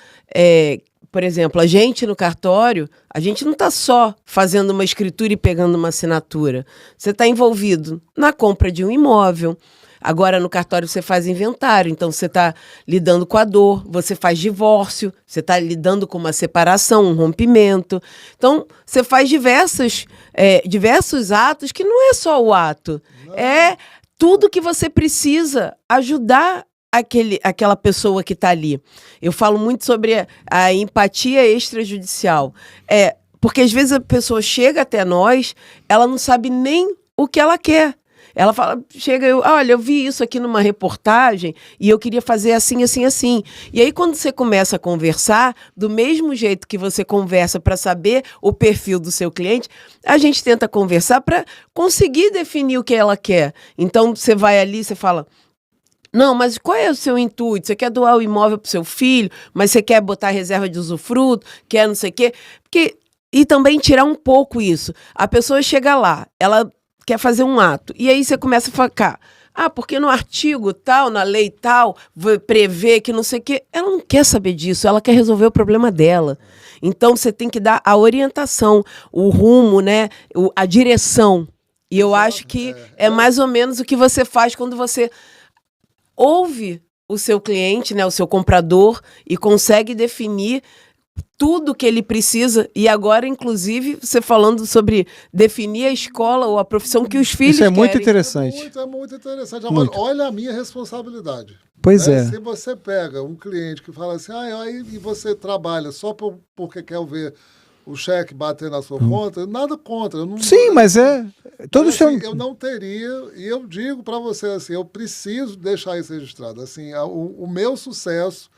por exemplo, a gente no cartório, a gente não está só fazendo uma escritura e pegando uma assinatura. Você está envolvido na compra de um imóvel. Agora, no cartório, você faz inventário, então você está lidando com a dor, você faz divórcio, você está lidando com uma separação, um rompimento. Então, você faz diversos atos, que não é só o ato, é tudo que você precisa ajudar aquela pessoa que está ali. Eu falo muito sobre a empatia extrajudicial. Porque, às vezes, a pessoa chega até nós, ela não sabe nem o que ela quer. Ela fala, olha, eu vi isso aqui numa reportagem e eu queria fazer assim, assim, assim. E aí, quando você começa a conversar, do mesmo jeito que você conversa para saber o perfil do seu cliente, a gente tenta conversar para conseguir definir o que ela quer. Então, você vai ali, você fala... Não, mas qual é o seu intuito? Você quer doar o imóvel para o seu filho, mas você quer botar reserva de usufruto, quer não sei o quê? E também tirar um pouco isso. A pessoa chega lá, ela quer fazer um ato, e aí você começa a falar, porque no artigo tal, na lei tal, prevê que não sei o quê. Ela não quer saber disso, ela quer resolver o problema dela. Então você tem que dar a orientação, o rumo, né, a direção. E eu acho que é mais ou menos o que você faz quando você ouve o seu cliente, né, o seu comprador, e consegue definir tudo que ele precisa. E agora, inclusive, você falando sobre definir a escola ou a profissão que os filhos querem. Isso é muito interessante. É muito interessante. Agora, olha a minha responsabilidade. Pois é. Se você pega um cliente que fala assim, e você trabalha só porque quer ver o cheque bater na sua conta, nada contra. Sim, mas eu não teria, e eu digo para você assim, eu preciso deixar isso registrado. Assim, o meu sucesso,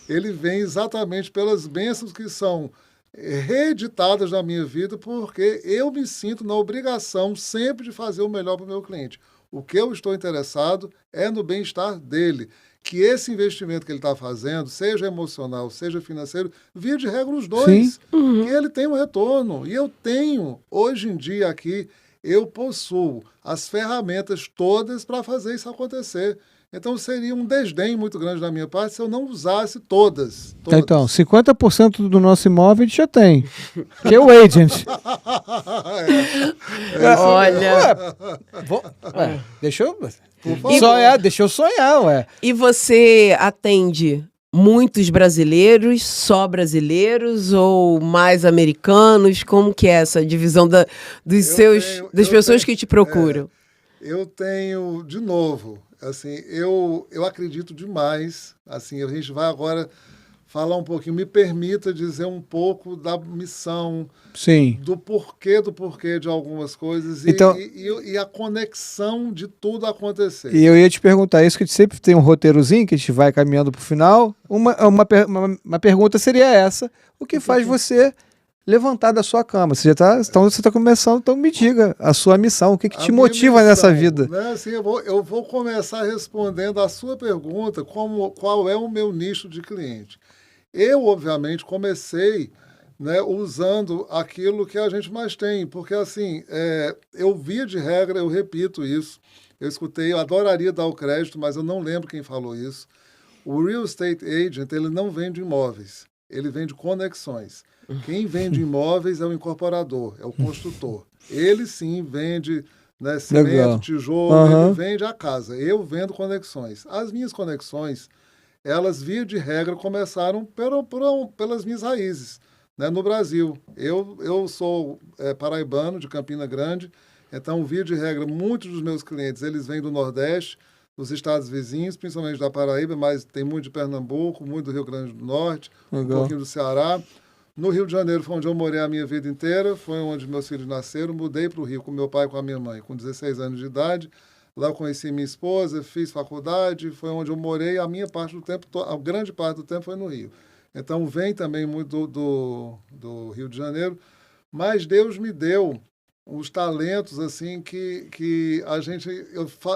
ele vem exatamente pelas bênçãos que são reeditadas na minha vida, porque eu me sinto na obrigação sempre de fazer o melhor para o meu cliente. O que eu estou interessado é no bem-estar dele. Que esse investimento que ele está fazendo, seja emocional, seja financeiro, via de regra os dois. Que ele tem um retorno. E eu tenho, hoje em dia aqui, eu possuo as ferramentas todas para fazer isso acontecer. Então seria um desdém muito grande da minha parte se eu não usasse todas. Então, 50% do nosso imóvel a gente já tem, que é o agent. Olha. Deixa eu sonhar, ué. E você atende muitos brasileiros, só brasileiros ou mais americanos? Como que é essa divisão das pessoas que te procuram? Eu tenho, de novo, assim, eu acredito demais. Assim, a gente vai agora falar um pouquinho, me permita dizer um pouco da missão, sim, do porquê de algumas coisas então, e a conexão de tudo acontecer. E eu ia te perguntar isso, que a gente sempre tem um roteirozinho que a gente vai caminhando para o final. Uma pergunta seria essa: o que faz você levantar da sua cama? Você está começando, então me diga a sua missão, o que te motiva missão, nessa vida? Né, assim, eu vou começar respondendo a sua pergunta, qual é o meu nicho de cliente. Eu, obviamente, comecei, né, usando aquilo que a gente mais tem, porque assim, eu via de regra, eu repito isso, eu escutei, eu adoraria dar o crédito, mas eu não lembro quem falou isso. O real estate agent, ele não vende imóveis, ele vende conexões. Quem vende imóveis é o incorporador, é o construtor. Ele sim vende, né, cimento, tijolo, ele vende a casa. Eu vendo conexões. As minhas conexões, elas, via de regra, começaram pelas minhas raízes, né, no Brasil. Eu sou paraibano, de Campina Grande, então, via de regra, muitos dos meus clientes, eles vêm do Nordeste, dos estados vizinhos, principalmente da Paraíba, mas tem muito de Pernambuco, muito do Rio Grande do Norte, um pouquinho do Ceará. No Rio de Janeiro foi onde eu morei a minha vida inteira, foi onde meus filhos nasceram, mudei para o Rio com meu pai e com a minha mãe, com 16 anos de idade. Lá eu conheci minha esposa, fiz faculdade, foi onde eu morei, a minha parte do tempo, a grande parte do tempo foi no Rio. Então vem também muito do Rio de Janeiro, mas Deus me deu os talentos assim que a gente...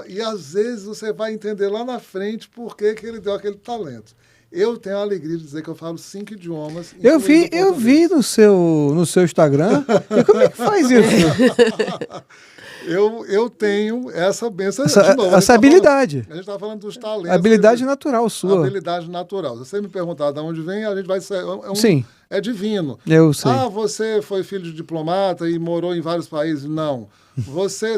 E às vezes você vai entender lá na frente por que ele deu aquele talento. Eu tenho a alegria de dizer que eu falo 5 idiomas. Eu vi no seu Instagram. E como é que faz isso? Eu tenho essa benção. Essa habilidade. A gente está falando dos talentos. Habilidade natural sua. Habilidade natural. Se você me perguntar de onde vem, a gente vai ser... Sim. É divino. Eu sei. Você foi filho de diplomata e morou em vários países. Não.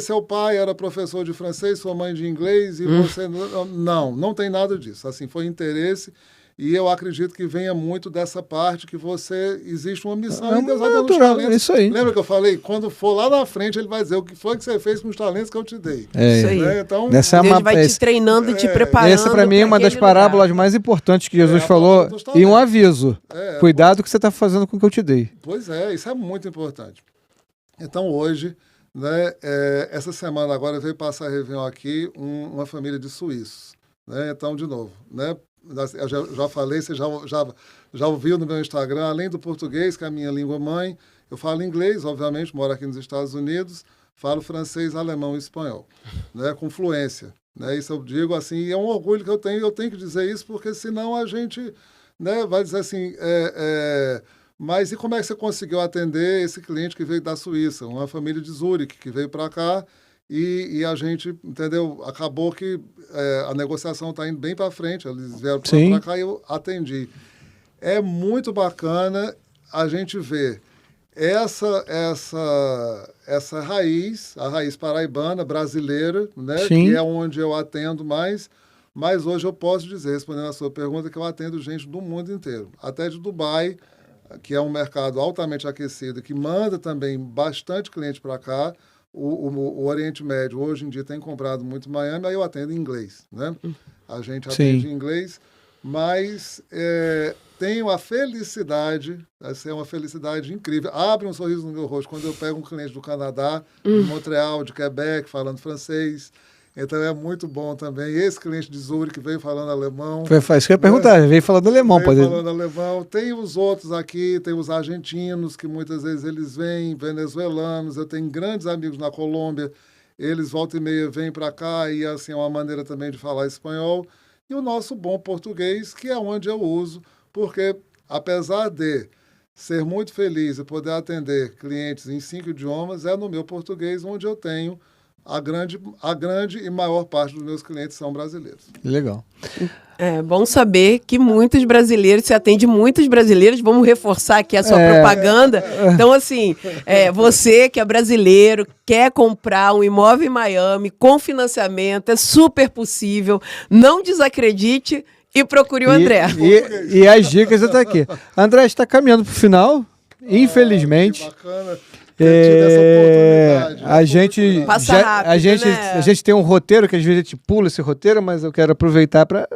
Seu pai era professor de francês, sua mãe de inglês, e você... Não tem nada disso. Assim, foi interesse... E eu acredito que venha muito dessa parte que existe uma missão e Deus vai dando os talentos. Isso aí. Lembra que eu falei? Quando for lá na frente, ele vai dizer o que foi que você fez com os talentos que eu te dei. Isso aí. Então, Deus vai te treinando e te preparando. Essa, para mim, é uma das parábolas mais importantes que Jesus falou. E um aviso. Cuidado com o que você está fazendo com o que eu te dei. Pois é, isso é muito importante. Então, hoje, né, essa semana agora veio passar a Réveillon aqui uma família de suíços. Né? Então, de novo, né? Eu já falei, você já ouviu no meu Instagram, além do português, que é a minha língua mãe, eu falo inglês, obviamente, moro aqui nos Estados Unidos, falo francês, alemão e espanhol, né, com fluência. Né, isso eu digo assim, e é um orgulho que eu tenho que dizer isso, porque senão a gente, né, vai dizer assim, mas e como é que você conseguiu atender esse cliente que veio da Suíça, uma família de Zurique, que veio para cá, e a gente, entendeu? Acabou que a negociação está indo bem para frente. Eles vieram para cá e eu atendi. É muito bacana a gente ver essa raiz, a raiz paraibana, brasileira, né? Que é onde eu atendo mais. Mas hoje eu posso dizer, respondendo a sua pergunta, que eu atendo gente do mundo inteiro. Até de Dubai, que é um mercado altamente aquecido, que manda também bastante cliente para cá. O Oriente Médio, hoje em dia, tem comprado muito Miami, aí eu atendo em inglês, né? A gente atende em inglês, mas tenho a felicidade, essa é uma felicidade incrível, abre um sorriso no meu rosto quando eu pego um cliente do Canadá, de Montreal, de Quebec, falando francês. Então é muito bom também. Esse cliente de Zurique veio falando alemão. Isso que eu ia perguntar, veio falando alemão. Veio falando alemão. Tem os outros aqui, tem os argentinos, que muitas vezes eles vêm, venezuelanos. Eu tenho grandes amigos na Colômbia. Eles, volta e meia, vêm para cá e, assim, é uma maneira também de falar espanhol. E o nosso bom português, que é onde eu uso, porque, apesar de ser muito feliz e poder atender clientes em 5 idiomas, é no meu português onde eu tenho a grande e maior parte dos meus clientes são brasileiros. Legal. É bom saber que muitos brasileiros, você atende muitos brasileiros, vamos reforçar aqui a sua propaganda. Então, assim, você que é brasileiro, quer comprar um imóvel em Miami com financiamento, é super possível, não desacredite e procure o André. E as dicas estão aqui. André está caminhando para o final, infelizmente. Que bacana. Essa oportunidade. Passa rápido, a gente tem um roteiro que às vezes a gente pula esse roteiro, mas eu quero aproveitar para,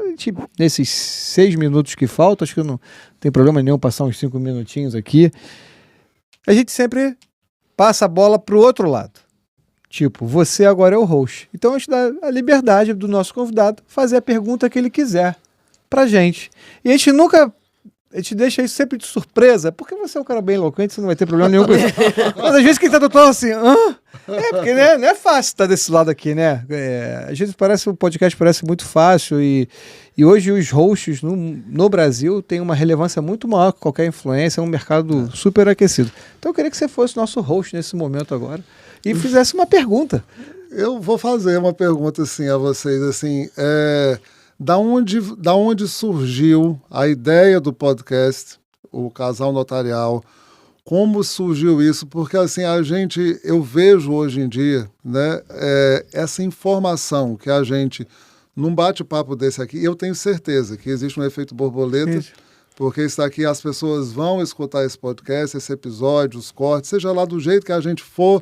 nesses 6 minutos que faltam, acho que não tem problema nenhum passar uns 5 minutinhos aqui. A gente sempre passa a bola para o outro lado. Tipo, você agora é o host. Então a gente dá a liberdade do nosso convidado fazer a pergunta que ele quiser pra gente. E a gente deixa isso sempre de surpresa, porque você é um cara bem eloquente, você não vai ter problema nenhum com isso. Mas às vezes quem tá do outro lado assim, porque né, não é fácil estar desse lado aqui, né? Às vezes o podcast parece muito fácil e hoje os hosts no Brasil têm uma relevância muito maior que qualquer influência, é um mercado super aquecido. Então eu queria que você fosse nosso host nesse momento agora e fizesse uma pergunta. Eu vou fazer uma pergunta assim a vocês, assim, Da onde surgiu a ideia do podcast, o Casal Notarial? Como surgiu isso? Porque assim, eu vejo hoje em dia, né, essa informação que a gente, num bate-papo desse aqui, eu tenho certeza que existe um efeito borboleta, isso. Porque está aqui, as pessoas vão escutar esse podcast, esse episódio, os cortes, seja lá do jeito que a gente for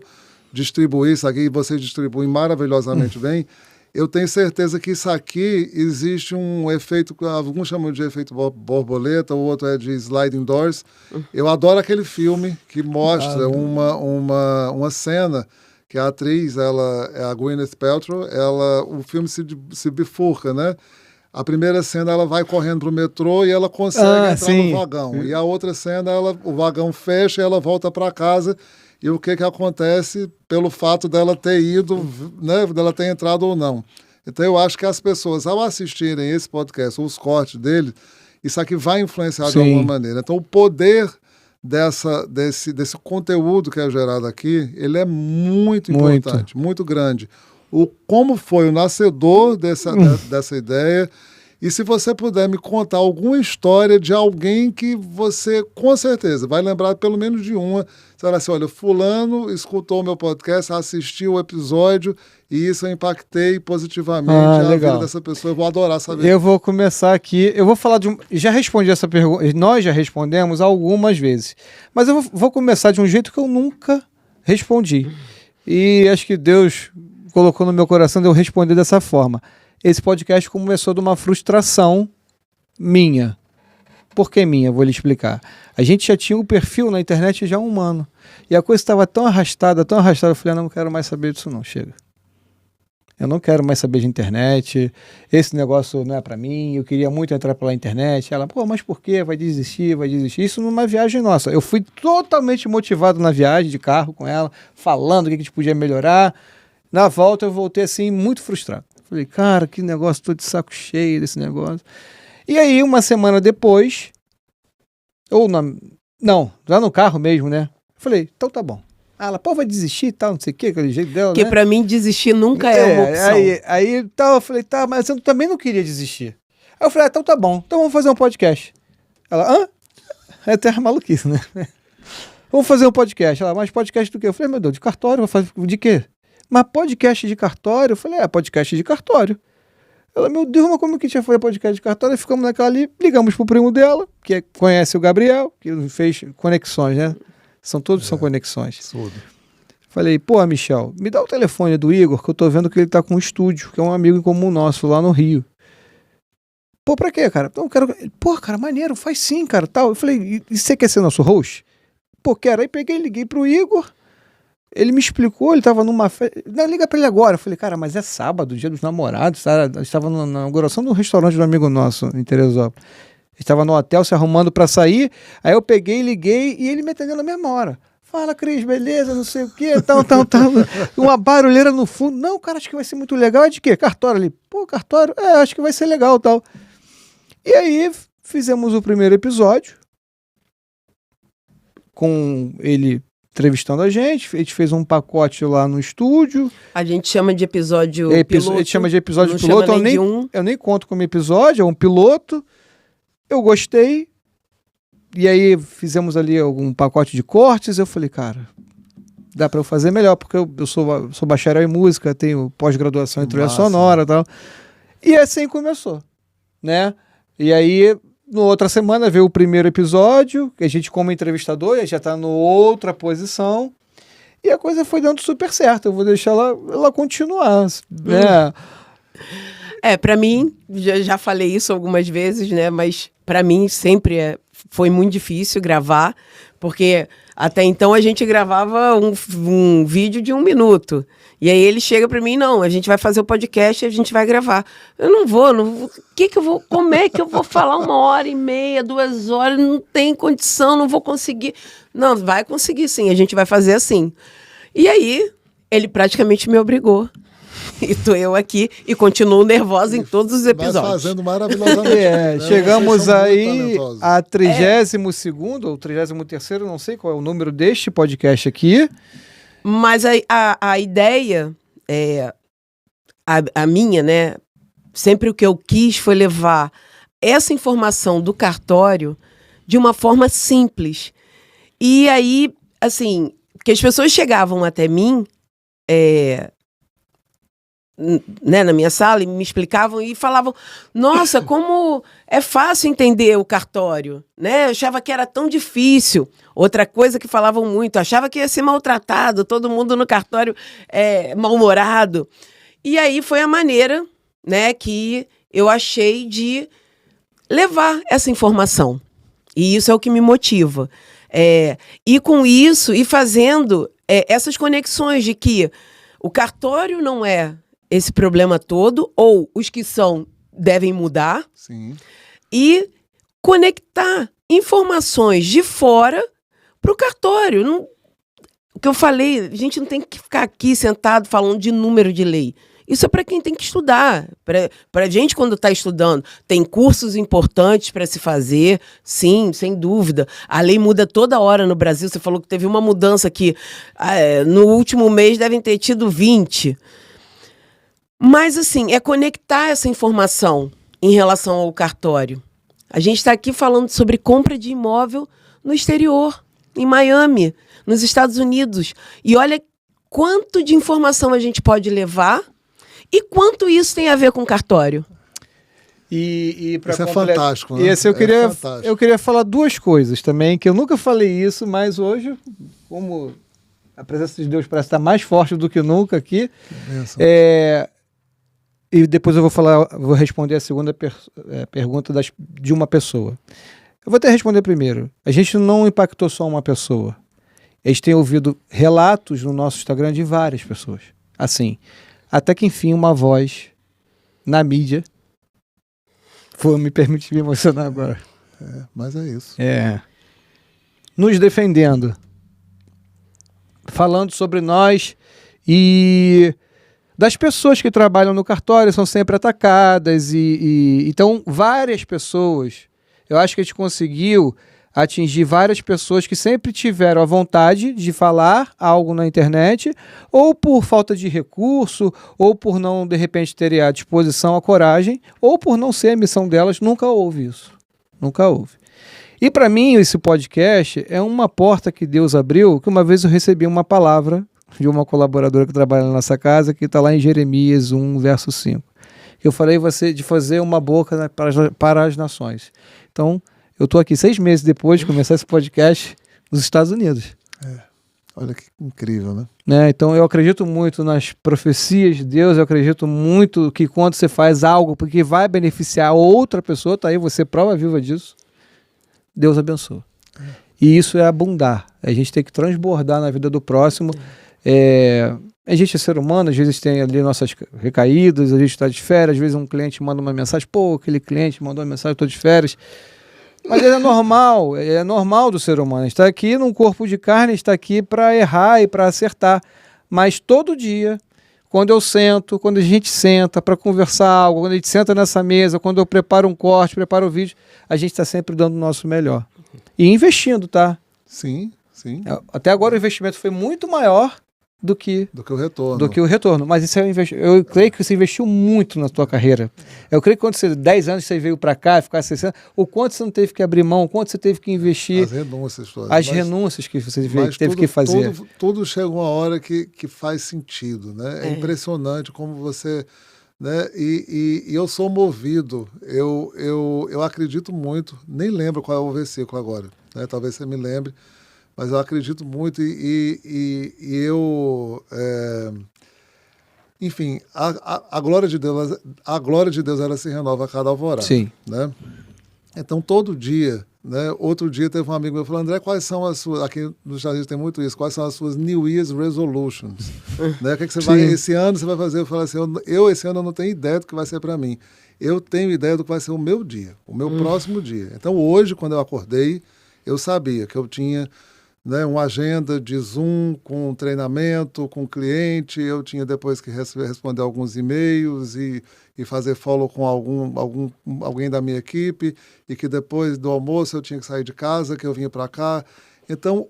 distribuir isso aqui, e vocês distribuem maravilhosamente bem. Eu tenho certeza que isso aqui existe um efeito, alguns chamam de efeito borboleta, o outro é de sliding doors. Eu adoro aquele filme que mostra uma cena que a atriz, ela é a Gwyneth Paltrow, o filme se bifurca, né? A primeira cena ela vai correndo pro metrô e ela consegue entrar no vagão. E a outra cena o vagão fecha e ela volta para casa. E o que acontece pelo fato dela ter ido, né, dela ter entrado ou não. Então, eu acho que as pessoas, ao assistirem esse podcast, ou os cortes dele, isso aqui vai influenciar de alguma maneira. Então, o poder desse conteúdo que é gerado aqui, ele é muito importante, muito grande. Como foi o nascedor dessa ideia. E se você puder me contar alguma história de alguém que você, com certeza, vai lembrar pelo menos de uma. Você vai assim, olha, fulano escutou o meu podcast, assistiu o episódio e isso eu impactei positivamente a vida dessa pessoa. Eu vou adorar saber. Eu vou começar aqui. Eu vou falar de já respondi essa pergunta. Nós já respondemos algumas vezes. Mas eu vou começar de um jeito que eu nunca respondi. E acho que Deus colocou no meu coração de eu responder dessa forma. Esse podcast começou de uma frustração minha. Por que minha? Vou lhe explicar. A gente já tinha um perfil na internet já há 1 ano. E a coisa estava tão arrastada, eu falei, não quero mais saber disso não, chega. Eu não quero mais saber de internet, esse negócio não é para mim, eu queria muito entrar pela internet. Ela, mas por quê? Vai desistir. Isso numa viagem nossa. Eu fui totalmente motivado na viagem de carro com ela, falando o que a gente podia melhorar. Na volta eu voltei assim, muito frustrado. Falei, cara, que negócio, tô de saco cheio desse negócio. E aí, 1 semana depois, já no carro mesmo, né? Falei, então tá bom. Ela, vai desistir e tal, não sei o que, aquele jeito dela, porque né? Pra mim, desistir nunca é uma opção. Aí eu falei, mas eu também não queria desistir. Aí eu falei, então tá bom, então vamos fazer um podcast. Ela, é terra maluquice, né? Vamos fazer um podcast. Ela, mas podcast do quê? Eu falei, meu Deus, de cartório, vou fazer de quê? Mas podcast de cartório? Eu falei, podcast de cartório. Ela, meu Deus, mas como que tinha fazer podcast de cartório? Aí ficamos naquela ali, ligamos pro primo dela, que conhece o Gabriel, que fez conexões, né? São conexões. Tudo. Falei, Michel, me dá o telefone do Igor, que eu tô vendo que ele tá com um estúdio, que é um amigo em comum nosso lá no Rio. Pra quê, cara? Então, eu quero... cara, maneiro, faz sim, cara, tal. Eu falei, e você quer ser nosso host? Quero. Aí peguei, liguei pro Igor, Ele me explicou, ele estava numa festa. Liga para ele agora. Eu falei, cara, mas é sábado, dia dos namorados. Estava na inauguração de um restaurante de um amigo nosso em Teresópolis. Estava no hotel se arrumando para sair. Aí eu peguei, liguei e ele me atendeu na mesma hora. Fala, Cris, beleza, não sei o quê, tal. Uma barulheira no fundo. Não, cara, acho que vai ser muito legal. É de quê? Cartório ali. Pô, cartório? Acho que vai ser legal, tal. E aí fizemos o primeiro episódio com ele entrevistando a gente fez um pacote lá no estúdio. A gente chama de episódio piloto. A gente chama de episódio piloto, eu nem conto como episódio, é um piloto. Eu gostei, e aí fizemos ali um pacote de cortes, eu falei, cara, dá pra eu fazer melhor, porque eu sou bacharel em música, tenho pós-graduação em trilha sonora e tal. E assim começou, né? E aí, na outra semana, veio o primeiro episódio, que a gente, como entrevistador, já tá em outra posição, e a coisa foi dando super certo. Eu vou deixar ela continuar, né? Pra mim, já falei isso algumas vezes, né? Mas pra mim sempre foi muito difícil gravar, porque até então a gente gravava um vídeo de 1 minuto. E aí ele chega pra mim, não, a gente vai fazer o podcast e a gente vai gravar. Eu não vou. Como é que eu vou falar 1h30, 2 horas? Não tem condição, não vou conseguir. Não, vai conseguir sim, a gente vai fazer assim. E aí, ele praticamente me obrigou. E tô eu aqui e continuo nervosa em todos os episódios. Vai fazendo maravilhosamente. Chegamos aí a 32º ou 33º, não sei qual é o número deste podcast aqui. Mas a ideia, a minha, né? Sempre o que eu quis foi levar essa informação do cartório de uma forma simples. E aí, assim, que as pessoas chegavam até mim, né, na minha sala, e me explicavam e falavam, nossa, como é fácil entender o cartório, né? Eu achava que era tão difícil. Outra coisa que falavam muito, achava que ia ser maltratado, todo mundo no cartório mal-humorado. E aí foi a maneira, né, que eu achei de levar essa informação. E isso é o que me motiva. E com isso, e fazendo essas conexões de que o cartório não é esse problema todo, ou os que são devem mudar. Sim. E conectar informações de fora para o cartório. O que eu falei, a gente não tem que ficar aqui sentado falando de número de lei. Isso é para quem tem que estudar. Para a gente, quando está estudando, tem cursos importantes para se fazer, sim, sem dúvida. A lei muda toda hora no Brasil. Você falou que teve uma mudança aqui. No último mês devem ter tido 20. Mas, assim, é conectar essa informação em relação ao cartório. A gente está aqui falando sobre compra de imóvel no exterior, em Miami, nos Estados Unidos. E olha quanto de informação a gente pode levar e quanto isso tem a ver com cartório. Isso é fantástico, né? Eu queria falar 2 coisas também, que eu nunca falei isso, mas hoje, como a presença de Deus parece estar mais forte do que nunca aqui, e depois eu vou responder a segunda pergunta de uma pessoa. Eu vou até responder primeiro. A gente não impactou só uma pessoa. A gente tem ouvido relatos no nosso Instagram de várias pessoas. Assim, até que enfim uma voz na mídia. Vou me permitir me emocionar agora. Mas é isso. Nos defendendo. Falando sobre nós e das pessoas que trabalham no cartório são sempre atacadas. Então, várias pessoas, eu acho que a gente conseguiu atingir várias pessoas que sempre tiveram a vontade de falar algo na internet, ou por falta de recurso, ou por não, de repente, terem a disposição, a coragem, ou por não ser a missão delas. Nunca houve isso. Nunca houve. E para mim, esse podcast é uma porta que Deus abriu, que uma vez eu recebi uma palavra de uma colaboradora que trabalha na nossa casa, que está lá em Jeremias 1, verso 5. Eu falei de fazer uma boca para as nações. Então, eu estou aqui 6 meses depois de começar esse podcast nos Estados Unidos. Olha que incrível, né? Então, eu acredito muito nas profecias de Deus, eu acredito muito que quando você faz algo porque vai beneficiar outra pessoa, tá aí, você prova viva disso, Deus abençoa. E isso é abundar. A gente tem que transbordar na vida do próximo. A gente é ser humano, às vezes tem ali nossas recaídas, a gente está de férias, às vezes um cliente manda uma mensagem, pô, aquele cliente mandou uma mensagem, eu estou de férias. Mas é normal do ser humano. A gente está aqui num corpo de carne, está aqui para errar e para acertar. Mas todo dia, quando a gente senta para conversar algo, quando a gente senta nessa mesa, quando eu preparo um corte, preparo o vídeo, a gente está sempre dando o nosso melhor. E investindo, tá? Sim, sim. Até agora o investimento foi muito maior do que o retorno. Mas isso eu creio que você investiu muito na tua carreira. Eu creio que quando você 10 anos você veio para cá, ficar 60, o quanto você não teve que abrir mão, o quanto você teve que investir. As renúncias que você teve que fazer. Tudo chega uma hora que faz sentido, né? É impressionante como você... Né? E eu sou movido, eu acredito muito, nem lembro qual é o versículo agora, né? Talvez você me lembre, mas eu acredito muito e eu, enfim, a glória de Deus ela se renova a cada alvorada. Sim. Né? Então todo dia, né? Outro dia teve um amigo meu falando, André, quais são as suas, aqui nos Estados Unidos tem muito isso, quais são as suas New Year's Resolutions? Né? O que você vai, esse ano você vai fazer? Eu falo assim, esse ano eu não tenho ideia do que vai ser para mim. Eu tenho ideia do que vai ser o meu dia, o meu próximo dia. Então hoje, quando eu acordei, eu sabia que eu tinha, né, uma agenda de Zoom com treinamento, com cliente, eu tinha depois que responder alguns e-mails e fazer follow com alguém da minha equipe, e que depois do almoço eu tinha que sair de casa, que eu vinha para cá. Então,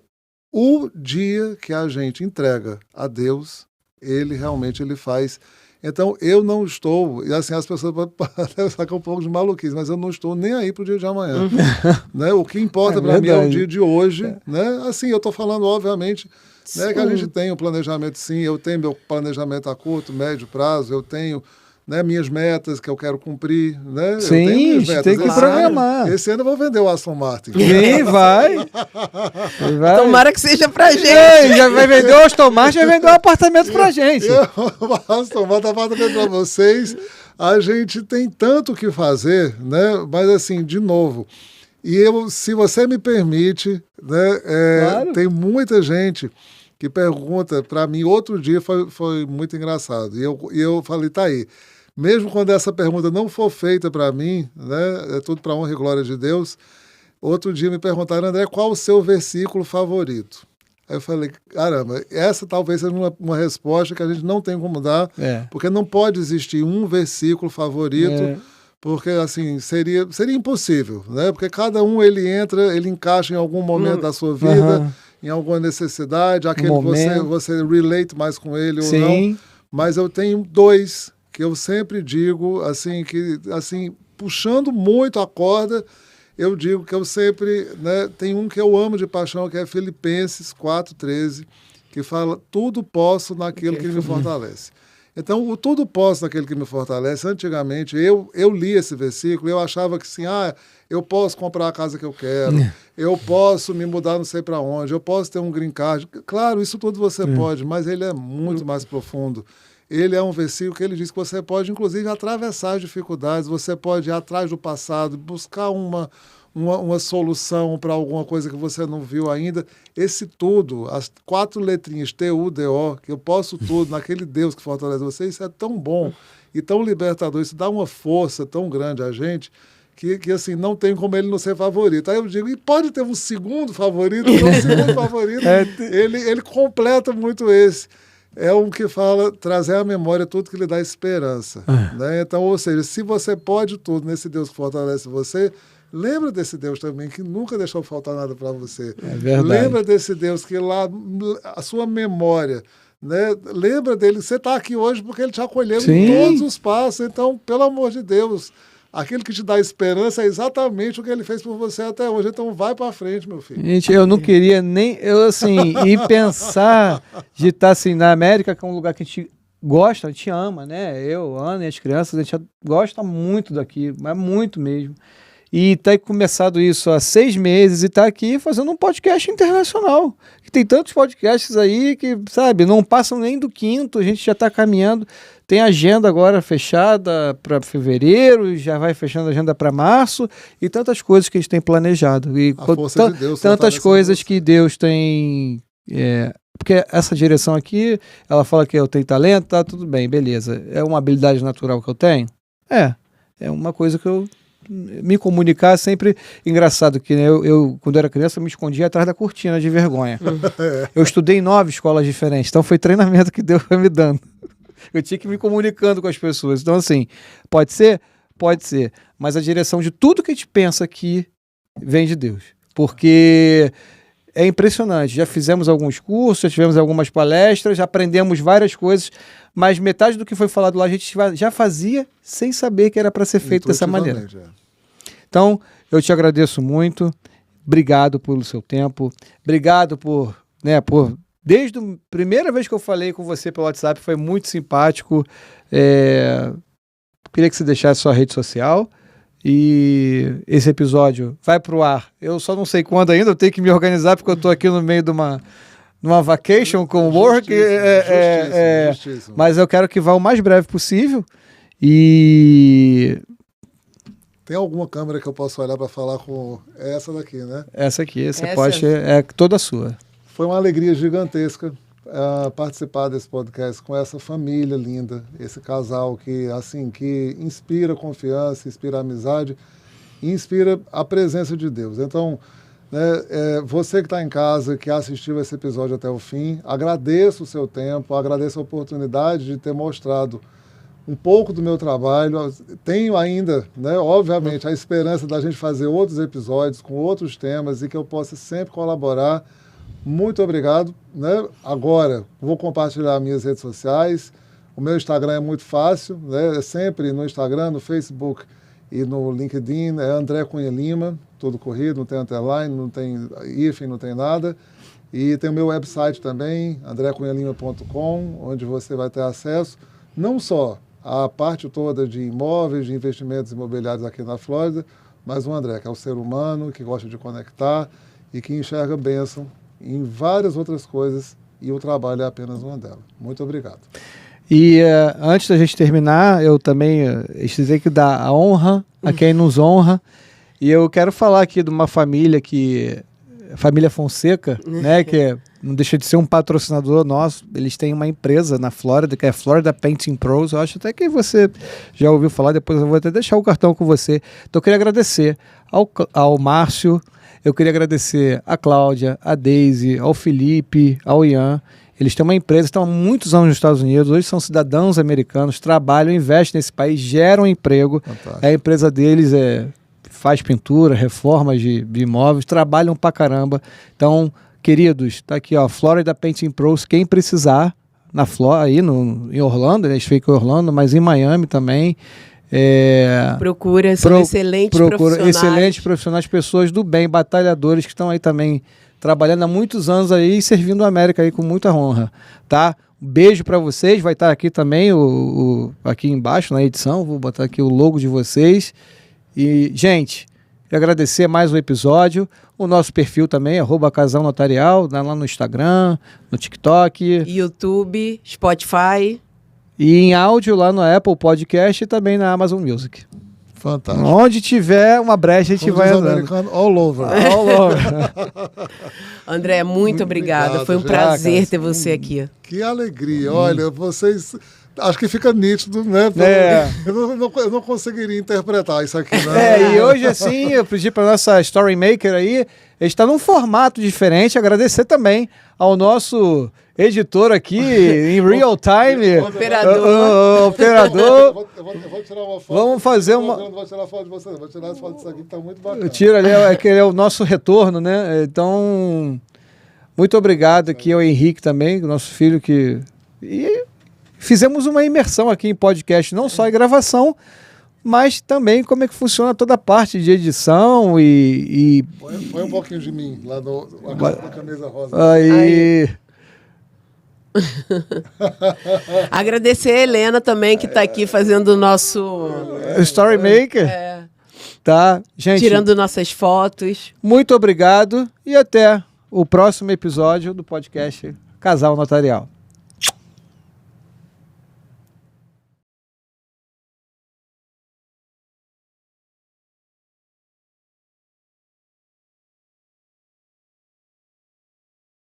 o dia que a gente entrega a Deus, ele realmente faz. Então, eu não estou, e assim, as pessoas podem sacar um pouco de maluquice, mas eu não estou nem aí para o dia de amanhã. Né? O que importa para mim é o dia de hoje. Né? Assim, eu estou falando, obviamente, né, que a gente tem um planejamento, sim, eu tenho meu planejamento a curto, médio prazo, eu tenho, né, minhas metas que eu quero cumprir. Né? Sim, eu tenho minhas metas. Tem que programar. Esse ano eu vou vender o Aston Martin. Sim, vai. Tomara que seja pra gente. Já vai vender o Aston Martin, vai vender um apartamento pra gente. O Aston Martin, apartamento pra vocês. A gente tem tanto o que fazer, né? Mas assim, de novo, se você me permite, né, claro. Tem muita gente que pergunta para mim, outro dia foi muito engraçado, e eu falei, tá aí, mesmo quando essa pergunta não for feita para mim, né, é tudo para honra e glória de Deus, outro dia me perguntaram, André, qual o seu versículo favorito? Aí eu falei, caramba, essa talvez seja uma resposta que a gente não tem como dar, porque não pode existir um versículo favorito, porque assim, seria impossível, né? Porque cada um ele encaixa em algum momento da sua vida, em alguma necessidade, aquele que você relate mais com ele ou não. Mas eu tenho dois que eu sempre digo, assim, que assim, puxando muito a corda, eu digo que eu sempre, né, tem um que eu amo de paixão, que é Filipenses 4:13, que fala, tudo posso naquele que me fortalece. Então, o tudo posso naquele que me fortalece, antigamente, eu li esse versículo, eu achava que assim, eu posso comprar a casa que eu quero, eu posso me mudar não sei para onde, eu posso ter um green card. Claro, isso tudo você pode, mas ele é muito mais profundo. Ele é um versículo que ele diz que você pode, inclusive, atravessar as dificuldades, você pode ir atrás do passado, buscar uma solução para alguma coisa que você não viu ainda. Esse tudo, as 4 letrinhas T-U-D-O, que eu posso tudo naquele Deus que fortalece você, isso é tão bom e tão libertador, isso dá uma força tão grande a gente, que assim, não tem como ele não ser favorito. Aí eu digo, e pode ter um segundo favorito? Então, o segundo favorito, ele completa muito esse. É um que fala, trazer à memória tudo que lhe dá esperança. Né? Então, ou seja, se você pode tudo nesse Deus que fortalece você, lembra desse Deus também, que nunca deixou faltar nada para você. É verdade. Lembra desse Deus que lá, a sua memória, né? Lembra dele, você está aqui hoje porque ele te acolheu em todos os passos. Então, pelo amor de Deus, aquilo que te dá esperança é exatamente o que ele fez por você até hoje. Então vai para frente, meu filho. Gente, eu não queria nem, ir pensar de estar assim na América, que é um lugar que a gente gosta, a gente ama, né? Eu, Ana e as crianças, a gente gosta muito daqui, mas muito mesmo. E ter começado isso há 6 meses e estar aqui fazendo um podcast internacional. Tem tantos podcasts aí que, sabe, não passam nem do 5º, a gente já está caminhando. Tem agenda agora fechada para fevereiro, já vai fechando a agenda para março, e tantas coisas que a gente tem planejado. E a força de Deus, tantas coisas que Deus tem Porque essa direção aqui, ela fala que eu tenho talento, tá tudo bem, beleza. É uma habilidade natural que eu tenho? É uma coisa que eu me comunicar sempre engraçado, que né, eu quando era criança me escondia atrás da cortina de vergonha. Eu estudei em 9 escolas diferentes, então foi treinamento que Deus foi me dando. Eu tinha que ir me comunicando com as pessoas. Então assim, pode ser, mas a direção de tudo que a gente pensa aqui vem de Deus, porque é impressionante. Já fizemos alguns cursos, já tivemos algumas palestras, já aprendemos várias coisas, mas metade do que foi falado lá a gente já fazia sem saber que era para ser feito dessa maneira. Então, eu te agradeço muito. Obrigado pelo seu tempo. Obrigado por desde a primeira vez que eu falei com você pelo WhatsApp, foi muito simpático. Queria que você deixasse sua rede social. E esse episódio vai pro ar. Eu só não sei quando ainda, eu tenho que me organizar porque eu tô aqui no meio de numa vacation com work. Justíssimo. Mas eu quero que vá o mais breve possível. E tem alguma câmera que eu posso olhar para falar com essa daqui, né? Essa aqui, você pode, é toda sua. Foi uma alegria gigantesca participar desse podcast com essa família linda, esse casal que inspira confiança, inspira amizade e inspira a presença de Deus. Então, você que está em casa, que assistiu esse episódio até o fim, agradeço o seu tempo, agradeço a oportunidade de ter mostrado um pouco do meu trabalho. Tenho ainda, obviamente, a esperança da gente fazer outros episódios com outros temas e que eu possa sempre colaborar. Muito obrigado. Agora, vou compartilhar minhas redes sociais. O meu Instagram é muito fácil, é sempre no Instagram, no Facebook e no LinkedIn. É André Cunha Lima, todo corrido, não tem underline, não tem hífen, não tem nada. E tem o meu website também, andrecunhalima.com, onde você vai ter acesso não só à parte toda de imóveis, de investimentos imobiliários aqui na Flórida, mas o André, que é o ser humano que gosta de conectar e que enxerga bênção em várias outras coisas, e o trabalho é apenas uma delas. Muito obrigado. E antes da gente terminar, eu também tenho que dar a honra a quem nos honra, e eu quero falar aqui de uma família família Fonseca, que não deixa de ser um patrocinador nosso. Eles têm uma empresa na Flórida, que é Florida Painting Pros. Eu acho até que você já ouviu falar, depois eu vou até deixar o cartão com você. Então eu queria agradecer ao Márcio, eu queria agradecer a Cláudia, a Daisy, ao Felipe, ao Ian. Eles têm uma empresa, estão há muitos anos nos Estados Unidos, hoje são cidadãos americanos, trabalham, investem nesse país, geram emprego. Fantástico. A empresa deles faz pintura, reformas de imóveis, trabalham pra caramba. Então, queridos, tá aqui, Florida Painting Pros, quem precisar, na Flórida, aí em Orlando, eles ficam em Orlando, mas em Miami também. São excelentes profissionais. Excelentes profissionais, pessoas do bem, batalhadores que estão aí também trabalhando há muitos anos aí e servindo a América aí com muita honra, tá? Um beijo para vocês, vai estar aqui também aqui embaixo na edição, vou botar aqui o logo de vocês. E, gente, quero agradecer mais um episódio, o nosso perfil também, @Casal Notarial, lá no Instagram, no TikTok, YouTube, Spotify. E em áudio lá no Apple Podcast e também na Amazon Music. Fantástico. Onde tiver uma brecha, a gente vai andando. All over. André, muito obrigada. Foi um prazer ter você aqui. Que alegria. Olha, vocês... Acho que fica nítido, né? Eu não conseguiria interpretar isso aqui, né? E hoje, assim, eu pedi para nossa Story Maker aí, ele está num formato diferente. Agradecer também ao nosso editor aqui, em real time. Operador. Eu vou tirar uma foto. Vamos fazer uma... Eu vou tirar foto de você. Vou tirar as fotos disso aqui, que está muito bacana. Tira ali, que é o nosso retorno, né? Então, muito obrigado aqui ao Henrique também, nosso filho que... Fizemos uma imersão aqui em podcast, não só em gravação, mas também como é que funciona toda a parte de edição e... Põe um pouquinho de mim lá na camisa rosa. Aí. Agradecer a Helena também, que está aqui fazendo o nosso... Story Maker. Tá, gente. Tirando nossas fotos. Muito obrigado e até o próximo episódio do podcast Casal Notarial.